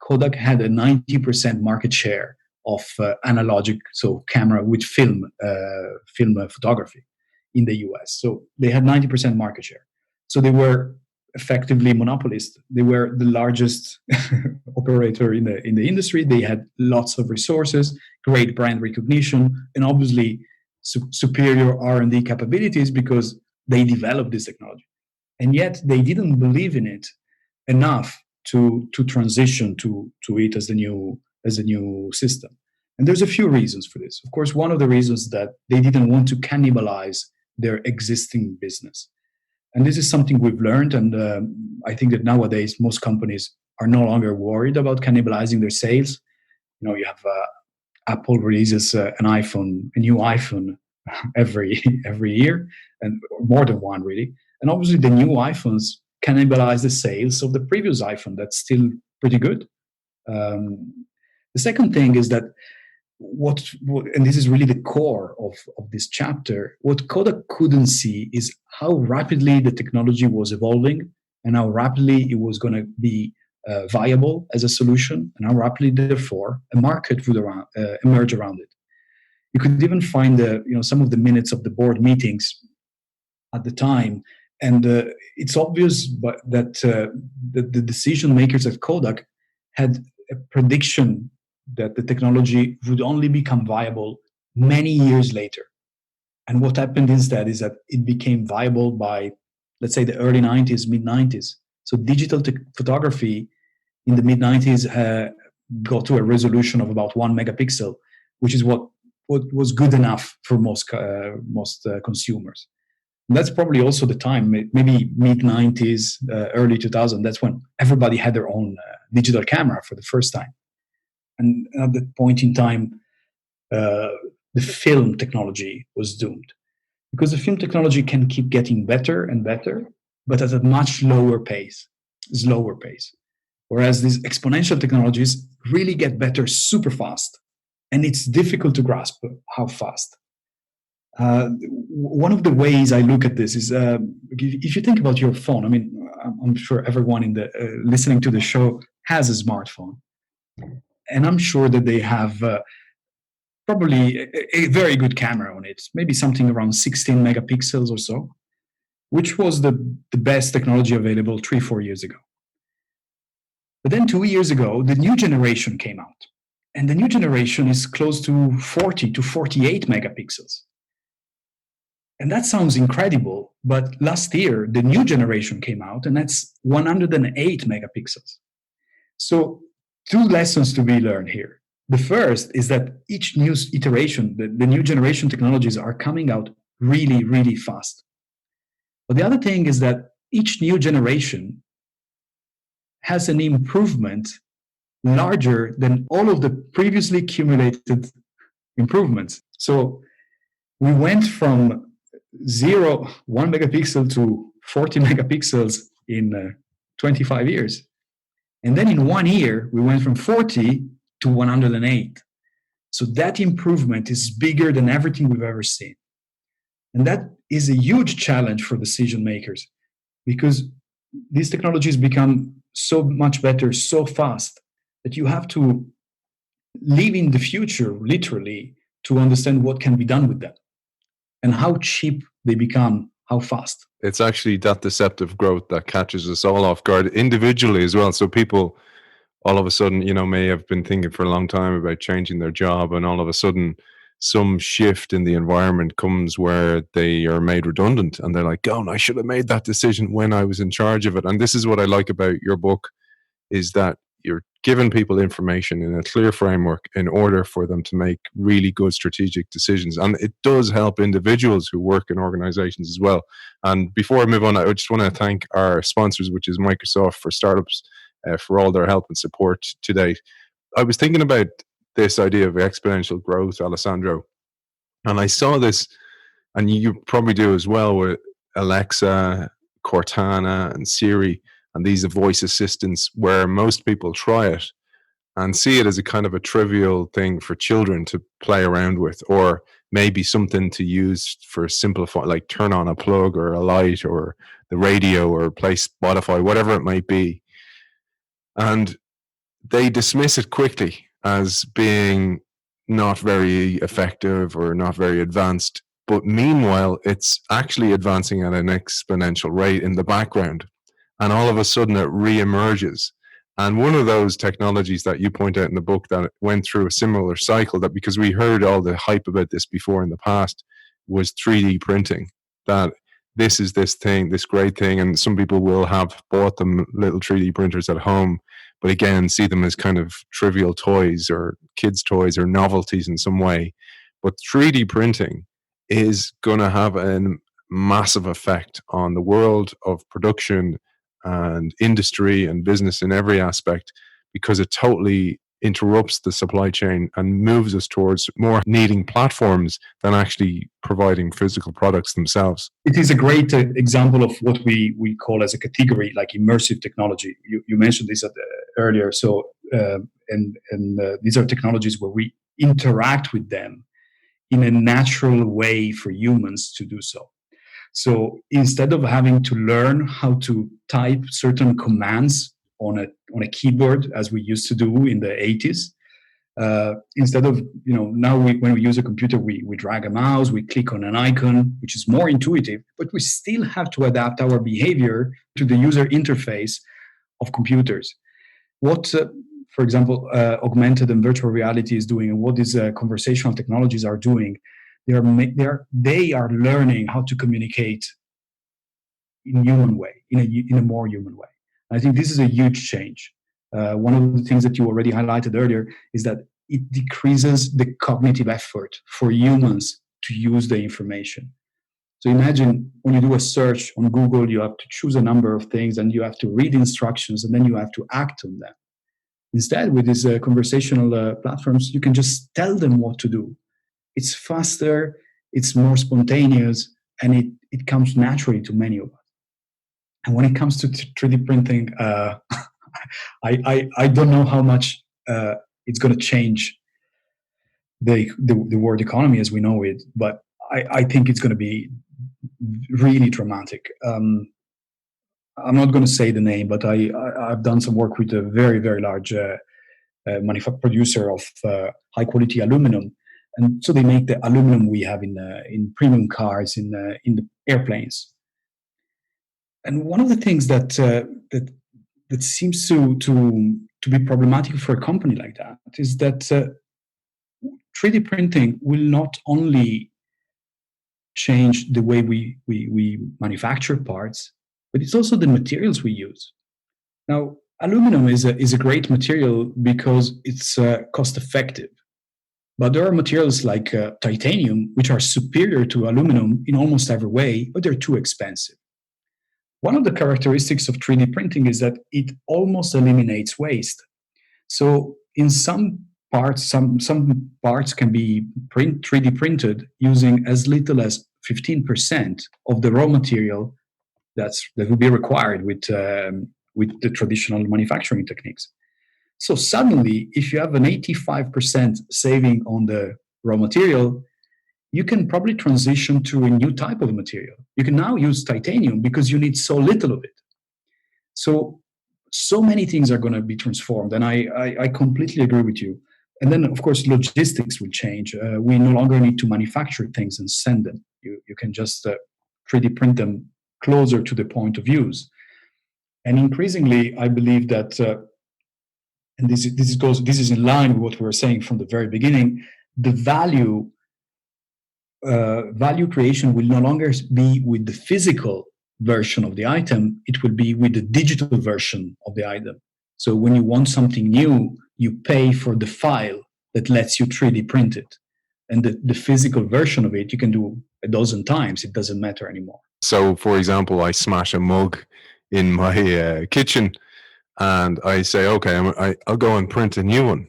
Kodak had a 90% market share of analogic, so camera with film photography in the US. So they had 90% market share. So they were effectively monopolists. They were the largest operator in the industry. They had lots of resources, great brand recognition, and obviously superior R&D capabilities because they developed this technology. And yet they didn't believe in it enough to transition to it as a new system. And there's a few reasons for this. Of course, one of the reasons is that they didn't want to cannibalize their existing business. And this is something we've learned. And I think that nowadays most companies are no longer worried about cannibalizing their sales. You know, you have Apple releases a new iPhone every year, and more than one really. And obviously, the new iPhones cannibalize the sales of the previous iPhone. That's still pretty good. The second thing is that and this is really the core of this chapter, what Kodak couldn't see is how rapidly the technology was evolving and how rapidly it was going to be viable as a solution, and how rapidly, therefore, a market would emerge around it. You could even find some of the minutes of the board meetings at the time. And it's obvious that the decision makers at Kodak had a prediction that the technology would only become viable many years later. And what happened instead is that it became viable by, let's say, the early 90s, mid 90s. So digital photography in the mid 90s got to a resolution of about 1 megapixel, which is what was good enough for most consumers. And that's probably also the time, maybe mid 90s, early 2000. That's when everybody had their own digital camera for the first time. And at that point in time, the film technology was doomed, because the film technology can keep getting better and better, but at a much slower pace. Whereas these exponential technologies really get better super fast, and it's difficult to grasp how fast. One of the ways I look at this is if you think about your phone. I mean, I'm sure everyone in the listening to the show has a smartphone, and I'm sure that they have probably a very good camera on it, maybe something around 16 megapixels or so, which was the best technology available 3-4 years ago. But then 2 years ago, the new generation came out, and the new generation is close to 40 to 48 megapixels. And that sounds incredible, but last year, the new generation came out, and that's 108 megapixels. So 2 lessons to be learned here. The first is that each new iteration, the new generation technologies are coming out really, really fast. But the other thing is that each new generation has an improvement larger than all of the previously accumulated improvements. So we went from 1 megapixel to 40 megapixels in 25 years. And then in 1 year, we went from 40 to 108. So that improvement is bigger than everything we've ever seen. And that is a huge challenge for decision makers because these technologies become so much better so fast that you have to live in the future, literally, to understand what can be done with them and how cheap they become, how fast. It's actually that deceptive growth that catches us all off guard individually as well. So people all of a sudden, may have been thinking for a long time about changing their job, and all of a sudden some shift in the environment comes where they are made redundant and they're like, oh, I should have made that decision when I was in charge of it. And this is what I like about your book, is that you're giving people information in a clear framework in order for them to make really good strategic decisions. And it does help individuals who work in organizations as well. And before I move on, I just want to thank our sponsors, which is Microsoft for Startups, for all their help and support today. I was thinking about this idea of exponential growth, Alessandro, and I saw this, and you probably do as well, with Alexa, Cortana, and Siri, and these are voice assistants, where most people try it and see it as a kind of a trivial thing for children to play around with, or maybe something to use for simplify, like turn on a plug or a light or the radio or play Spotify, whatever it might be. And they dismiss it quickly as being not very effective or not very advanced. But meanwhile, it's actually advancing at an exponential rate in the background. And all of a sudden it reemerges. And one of those technologies that you point out in the book that went through a similar cycle, that because we heard all the hype about this before in the past, was 3D printing. That this is this thing, this great thing. And some people will have bought them little 3D printers at home, but again, see them as kind of trivial toys or kids' toys or novelties in some way. But 3D printing is going to have a massive effect on the world of production and industry and business in every aspect, because it totally interrupts the supply chain and moves us towards more needing platforms than actually providing physical products themselves. It is a great example of what we call as a category, like immersive technology. You mentioned this earlier. So, these are technologies where we interact with them in a natural way for humans to do so. So instead of having to learn how to type certain commands on a keyboard as we used to do in the 80s, instead of, now when we use a computer, we drag a mouse, we click on an icon, which is more intuitive, but we still have to adapt our behavior to the user interface of computers. What, for example, augmented and virtual reality is doing, and what these conversational technologies are doing, they are learning how to communicate in human way, in a more human way. I think this is a huge change. One of the things that you already highlighted earlier is that it decreases the cognitive effort for humans to use the information. So imagine when you do a search on Google, you have to choose a number of things and you have to read instructions and then you have to act on them. Instead, with these conversational platforms, you can just tell them what to do. It's faster, it's more spontaneous, and it comes naturally to many of us. And when it comes to 3D printing, I don't know how much it's going to change the world economy as we know it, but I think it's going to be really dramatic. I'm not going to say the name, but I've done some work with a very, very large producer of high quality aluminum, and so they make the aluminum we have in premium cars, in the airplanes. And one of the things that seems to be problematic for a company like that is that 3D printing will not only change the way we manufacture parts, but it's also the materials we use. Now, aluminum is a great material because it's cost effective. But there are materials like titanium, which are superior to aluminum in almost every way, but they're too expensive. One of the characteristics of 3D printing is that it almost eliminates waste. So in some parts, some parts can be 3D printed using as little as 15% of the raw material that would be required with the traditional manufacturing techniques. So suddenly, if you have an 85% saving on the raw material, you can probably transition to a new type of material. You can now use titanium because you need so little of it. So many things are going to be transformed, and I completely agree with you. And then, of course, logistics will change. We no longer need to manufacture things and send them. You can just 3D print them closer to the point of use. And increasingly, I believe that, and this is in line with what we were saying from the very beginning. The value creation will no longer be with the physical version of the item, it will be with the digital version of the item. So when you want something new, you pay for the file that lets you 3D print it. And the physical version of it, you can do a dozen times. It doesn't matter anymore. So, for example, I smash a mug in my kitchen and I say, okay, I'll go and print a new one.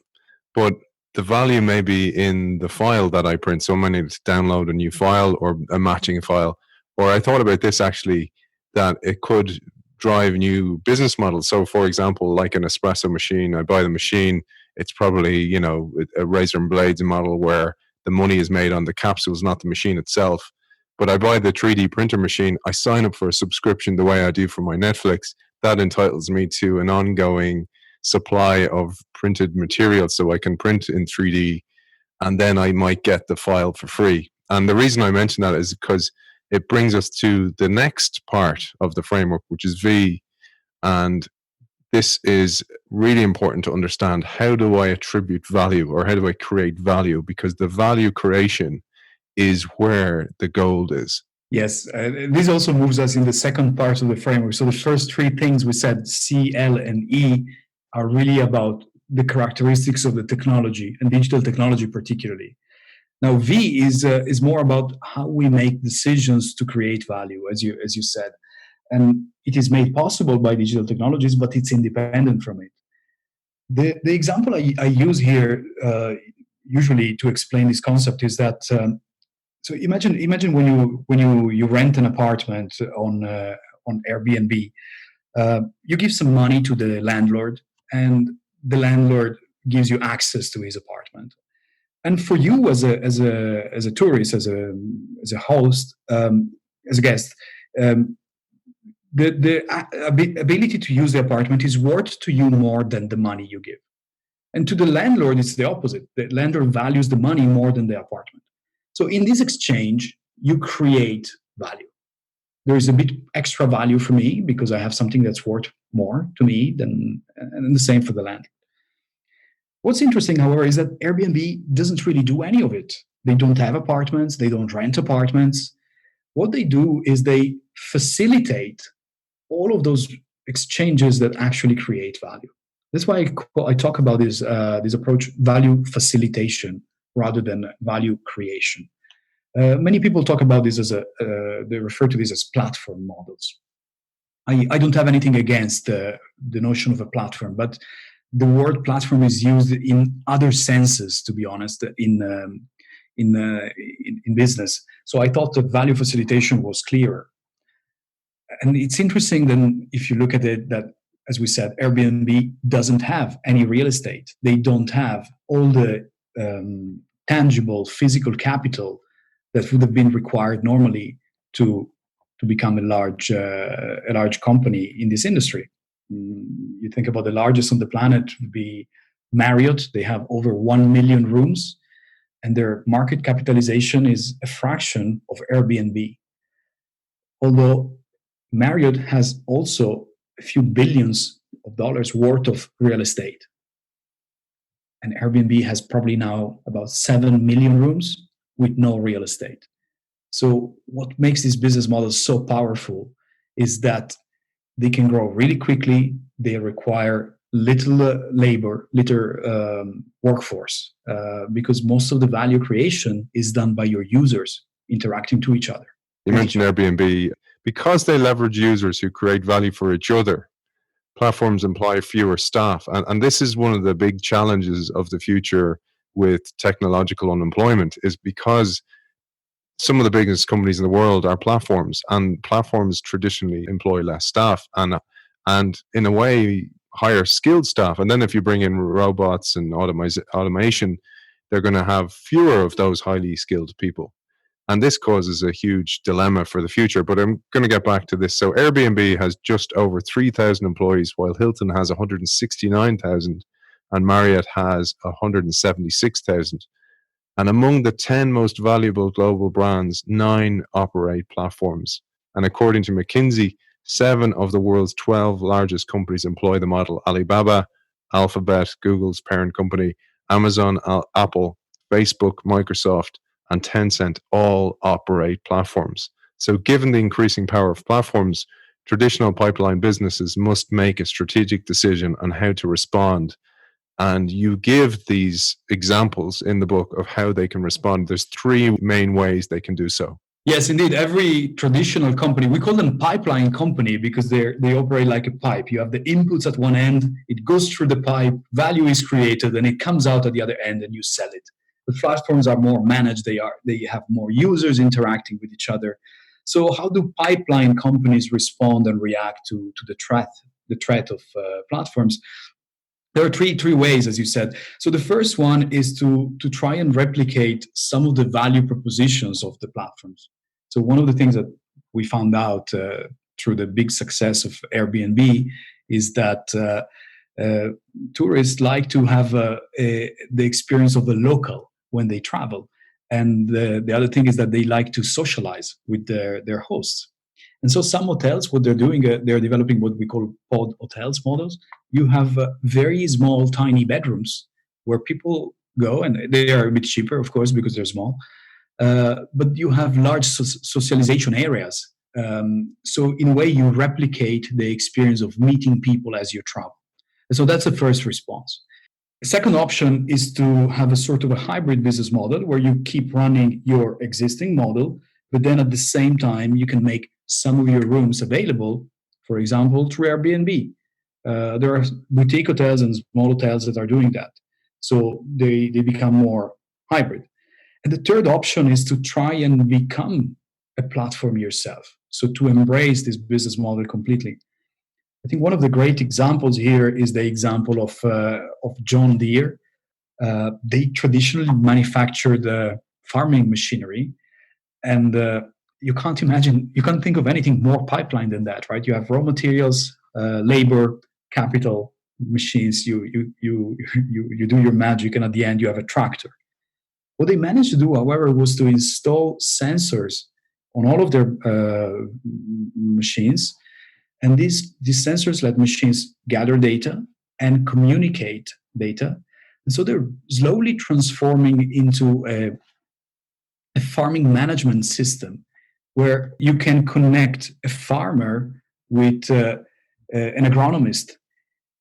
But the value may be in the file that I print. So I might need to download a new file or a matching file. Or I thought about this actually, that it could drive new business models. So for example, like an espresso machine, I buy the machine. It's probably, a razor and blades model where the money is made on the capsules, not the machine itself. But I buy the 3D printer machine. I sign up for a subscription the way I do for my Netflix. That entitles me to an ongoing supply of printed material so I can print in 3D, and then I might get the file for free. And the reason I mention that is because it brings us to the next part of the framework, which is V. And this is really important to understand. How do I attribute value, or how do I create value? Because the value creation is where the gold is. Yes, this also moves us in the second part of the framework. So the first three things we said, C, L, and E, are really about the characteristics of the technology, and digital technology particularly. Now, V is more about how we make decisions to create value, as you said, and it is made possible by digital technologies, but it's independent from it. The example I use here usually to explain this concept is that. So imagine when you rent an apartment on Airbnb, you give some money to the landlord, and the landlord gives you access to his apartment. And for you as a tourist, as a host, as a guest, the ability to use the apartment is worth to you more than the money you give. And to the landlord, it's the opposite. The landlord values the money more than the apartment. So in this exchange, you create value. There is a bit extra value for me because I have something that's worth more to me and the same for the landlord. What's interesting, however, is that Airbnb doesn't really do any of it. They don't have apartments. They don't rent apartments. What they do is they facilitate all of those exchanges that actually create value. That's why I talk about this approach, value facilitation, rather than value creation. Many people talk about this they refer to this as platform models. I don't have anything against the notion of a platform, but the word platform is used in other senses, to be honest, in business. So I thought that value facilitation was clearer. And it's interesting then, if you look at it, that, as we said, Airbnb doesn't have any real estate. They don't have all the tangible physical capital that would have been required normally to become a large company in this industry. You think about the largest on the planet would be Marriott. They have over 1 million rooms, and their market capitalization is a fraction of Airbnb. Although Marriott has also a few billions of dollars worth of real estate. And Airbnb has probably now about 7 million rooms with no real estate. So what makes this business model so powerful is that they can grow really quickly. They require little labor, little workforce, because most of the value creation is done by your users interacting to each other. You mentioned Airbnb. Because they leverage users who create value for each other, platforms employ fewer staff. And this is one of the big challenges of the future with technological unemployment, is because some of the biggest companies in the world are platforms, and platforms traditionally employ less staff. And in a way, higher skilled staff. And then if you bring in robots and automation, they're going to have fewer of those highly skilled people. And this causes a huge dilemma for the future. But I'm going to get back to this. So Airbnb has just over 3,000 employees, while Hilton has 169,000 and Marriott has 176,000. And among the 10 most valuable global brands, 9 operate platforms. And according to McKinsey, 7 of the world's 12 largest companies employ the model. Alibaba, Alphabet, Google's parent company, Amazon, Apple, Facebook, Microsoft, and Tencent all operate platforms. So given the increasing power of platforms, traditional pipeline businesses must make a strategic decision on how to respond. And you give these examples in the book of how they can respond. There's 3 main ways they can do so. Yes, indeed. Every traditional company, we call them pipeline company because they operate like a pipe. You have the inputs at one end, it goes through the pipe, value is created, and it comes out at the other end, and you sell it. The platforms are more managed. They have more users interacting with each other. So how do pipeline companies respond and react to the threat of platforms? There are three ways, as you said. So the first one is to try and replicate some of the value propositions of the platforms. So one of the things that we found out through the big success of Airbnb is that tourists like to have the experience of the local when they travel. And the other thing is that they like to socialize with their hosts. And so some hotels, what they're doing, they're developing what we call pod hotels models. You have very small, tiny bedrooms where people go, and they are a bit cheaper, of course, because they're small. But you have large socialization areas. So in a way, you replicate the experience of meeting people as you travel. And so that's the first response. The second option is to have a sort of a hybrid business model where you keep running your existing model, but then at the same time, you can make some of your rooms available, for example, through Airbnb. There are boutique hotels and small hotels that are doing that. So they become more hybrid. And the third option is to try and become a platform yourself. So to embrace this business model completely. I think one of the great examples here is the example of John Deere. They traditionally manufactured farming machinery, and you can't think of anything more pipeline than that, right? You have raw materials, labor, capital, machines. You do your magic, and at the end you have a tractor. What they managed to do, however, was to install sensors on all of their machines. And these sensors let machines gather data and communicate data. And so they're slowly transforming into a farming management system where you can connect a farmer with an agronomist.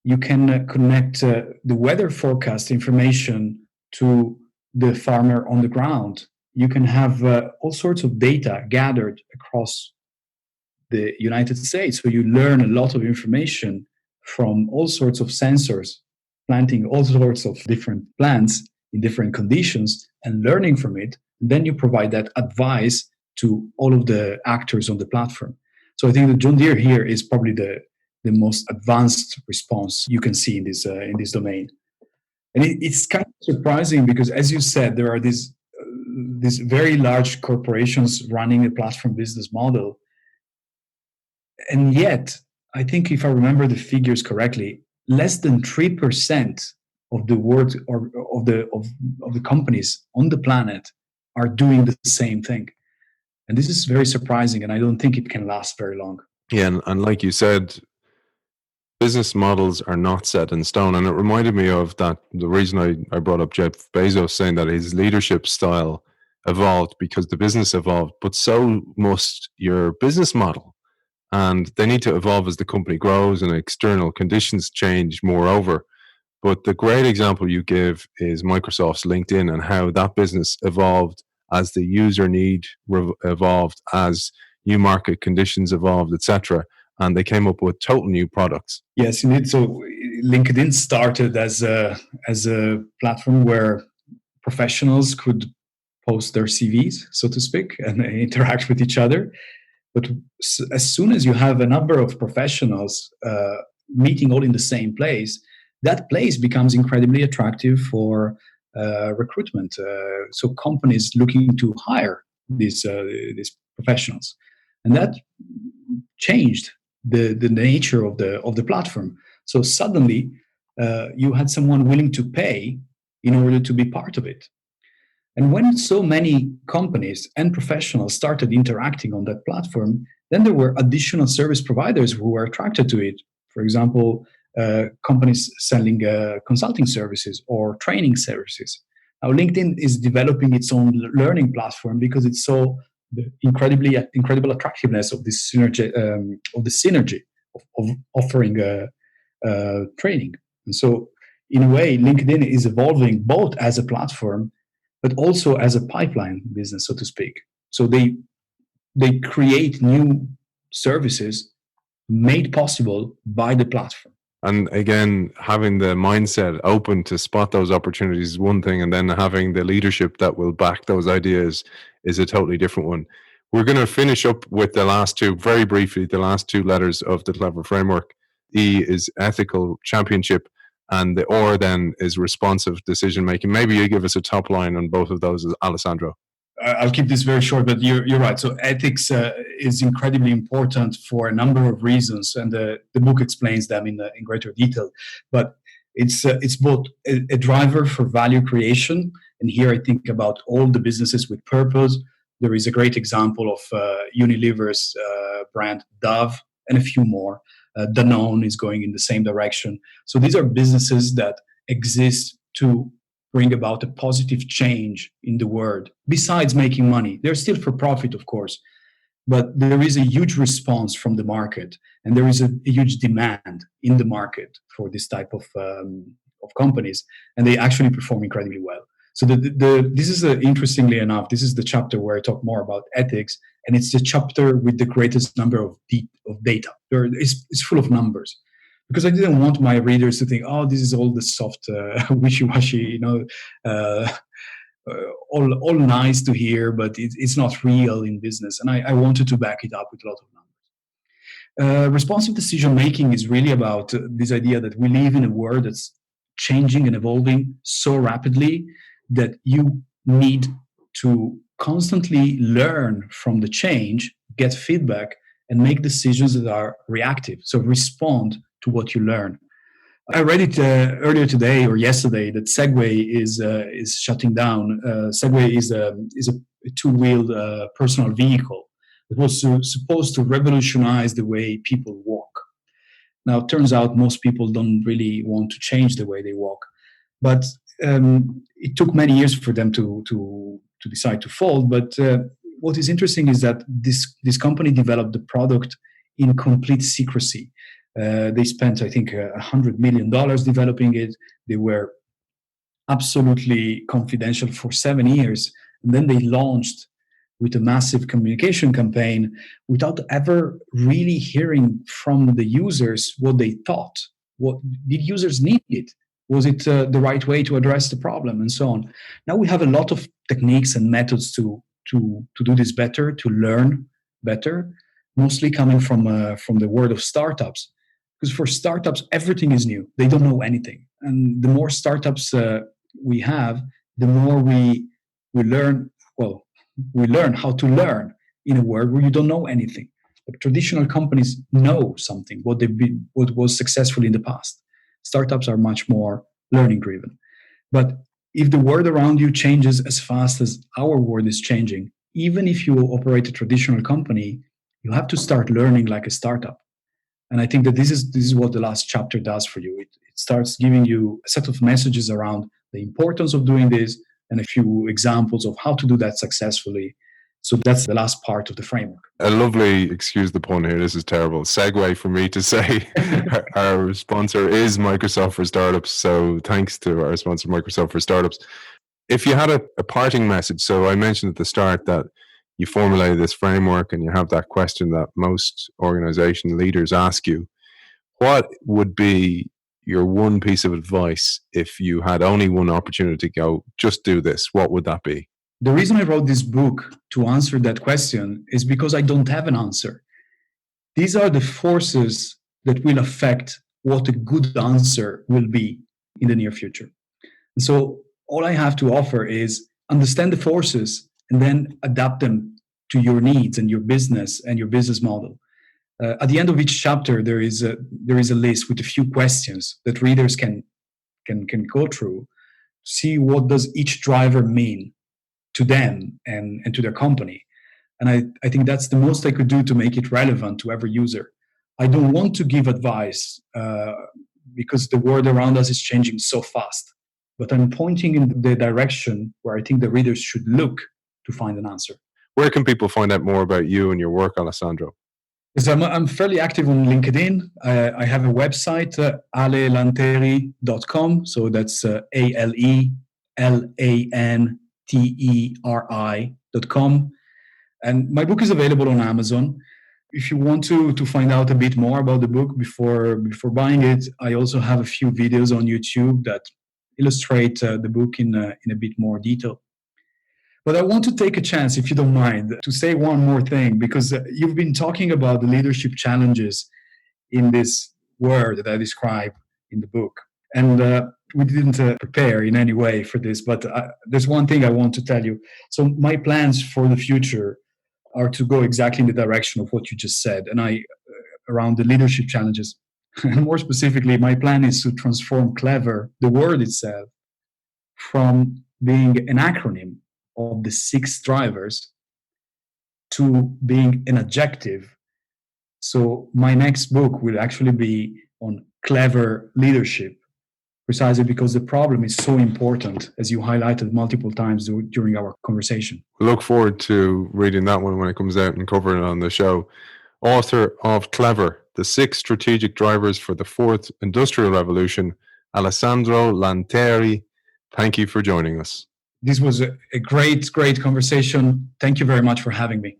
You can connect the weather forecast information to the farmer on the ground. You can have all sorts of data gathered across the United States, so you learn a lot of information from all sorts of sensors, planting all sorts of different plants in different conditions and learning from it. And then you provide that advice to all of the actors on the platform. So I think the John Deere here is probably the most advanced response you can see in this domain. And it's kind of surprising because, as you said, there are these very large corporations running a platform business model. And yet, I think if I remember the figures correctly, less than 3% of the world or of the companies on the planet are doing the same thing. And this is very surprising, and I don't think it can last very long. Yeah, and like you said, business models are not set in stone. And it reminded me of that, the reason I brought up Jeff Bezos saying that his leadership style evolved because the business evolved, but so must your business model. And they need to evolve as the company grows and external conditions change, moreover. But the great example you give is Microsoft's LinkedIn and how that business evolved as the user need evolved, as new market conditions evolved, etc. And they came up with total new products. Yes, indeed. So LinkedIn started as a platform where professionals could post their CVs, so to speak, and interact with each other. But as soon as you have a number of professionals meeting all in the same place, that place becomes incredibly attractive for recruitment. So companies looking to hire these professionals, and that changed the nature of the platform. So suddenly, you had someone willing to pay in order to be part of it. And when so many companies and professionals started interacting on that platform, then there were additional service providers who were attracted to it. For example, companies selling consulting services or training services. Now, LinkedIn is developing its own learning platform because it saw the incredible attractiveness of this synergy, of offering training. And so, in a way, LinkedIn is evolving both as a platform but also as a pipeline business, so to speak. So they create new services made possible by the platform. And again, having the mindset open to spot those opportunities is one thing, and then having the leadership that will back those ideas is a totally different one. We're going to finish up with the last two, very briefly, the last two letters of the Clever framework. E is ethical championship, and the or then is responsive decision making. Maybe you give us a top line on both of those, Alessandro. I'll keep this very short, but you're right. So ethics is incredibly important for a number of reasons, and the book explains them in greater detail. But it's both a driver for value creation, and here I think about all the businesses with purpose. There is a great example of Unilever's brand Dove, and a few more. Danone is going in the same direction. So these are businesses that exist to bring about a positive change in the world. Besides making money, they're still for profit, of course, but there is a huge response from the market, and there is a huge demand in the market for this type of companies, and they actually perform incredibly well. So this is interestingly enough, this is the chapter where I talk more about ethics, and it's the chapter with the greatest number of data. It's full of numbers, because I didn't want my readers to think, oh, this is all the soft, wishy-washy, all nice to hear, but it's not real in business. And I wanted to back it up with a lot of numbers. Responsive decision making is really about this idea that we live in a world that's changing and evolving so rapidly that you need to constantly learn from the change, get feedback, and make decisions that are reactive. So respond to what you learn. I read it earlier today or yesterday that Segway is shutting down. Segway is a two-wheeled personal vehicle that was supposed to revolutionize the way people walk. Now, it turns out most people don't really want to change the way they walk, but it took many years for them to decide to fold. But what is interesting is that this company developed the product in complete secrecy. They spent, I think, $100 million developing it. They were absolutely confidential for 7 years. And then they launched with a massive communication campaign without ever really hearing from the users what they thought. What did users need it? Was it the right way to address the problem, and so on? Now we have a lot of techniques and methods to do this better, to learn better, mostly coming from the world of startups. Because for startups, everything is new. They don't know anything. And the more startups we have, the more we learn, we learn how to learn in a world where you don't know anything. But traditional companies know something, what was successful in the past. Startups are much more learning driven. But if the world around you changes as fast as our world is changing, even if you operate a traditional company, you have to start learning like a startup. And I think that this is what the last chapter does for you. It starts giving you a set of messages around the importance of doing this and a few examples of how to do that successfully. So that's the last part of the framework. A lovely, excuse the pun here, this is terrible, segue for me to say our sponsor is Microsoft for Startups. So thanks to our sponsor, Microsoft for Startups. If you had a parting message, so I mentioned at the start that you formulated this framework and you have that question that most organization leaders ask you. What would be your one piece of advice if you had only one opportunity to go, just do this? What would that be? The reason I wrote this book to answer that question is because I don't have an answer. These are the forces that will affect what a good answer will be in the near future. And so all I have to offer is understand the forces and then adapt them to your needs and your business model. At the end of each chapter, there is a list with a few questions that readers can go through, see what does each driver mean to them and to their company. And I think that's the most I could do to make it relevant to every user. I don't want to give advice because the world around us is changing so fast, but I'm pointing in the direction where I think the readers should look to find an answer. Where can people find out more about you and your work, Alessandro? Yes, I'm fairly active on LinkedIn. I have a website, alelanteri.com. So that's ALELANTERI.com. And my book is available on Amazon. If you want to find out a bit more about the book before buying it, I also have a few videos on YouTube that illustrate the book in a bit more detail. But I want to take a chance, if you don't mind, to say one more thing, because you've been talking about the leadership challenges in this word that I describe in the book. And we didn't prepare in any way for this, but there's one thing I want to tell you. So my plans for the future are to go exactly in the direction of what you just said, and around the leadership challenges. And more specifically, my plan is to transform clever, the word itself, from being an acronym of the 6 drivers to being an adjective. So my next book will actually be on clever leadership, precisely because the problem is so important, as you highlighted multiple times during our conversation. We look forward to reading that one when it comes out and covering it on the show. Author of Clever, the 6 strategic drivers for the 4th industrial revolution, Alessandro Lanteri. Thank you for joining us. This was a great conversation. Thank you very much for having me.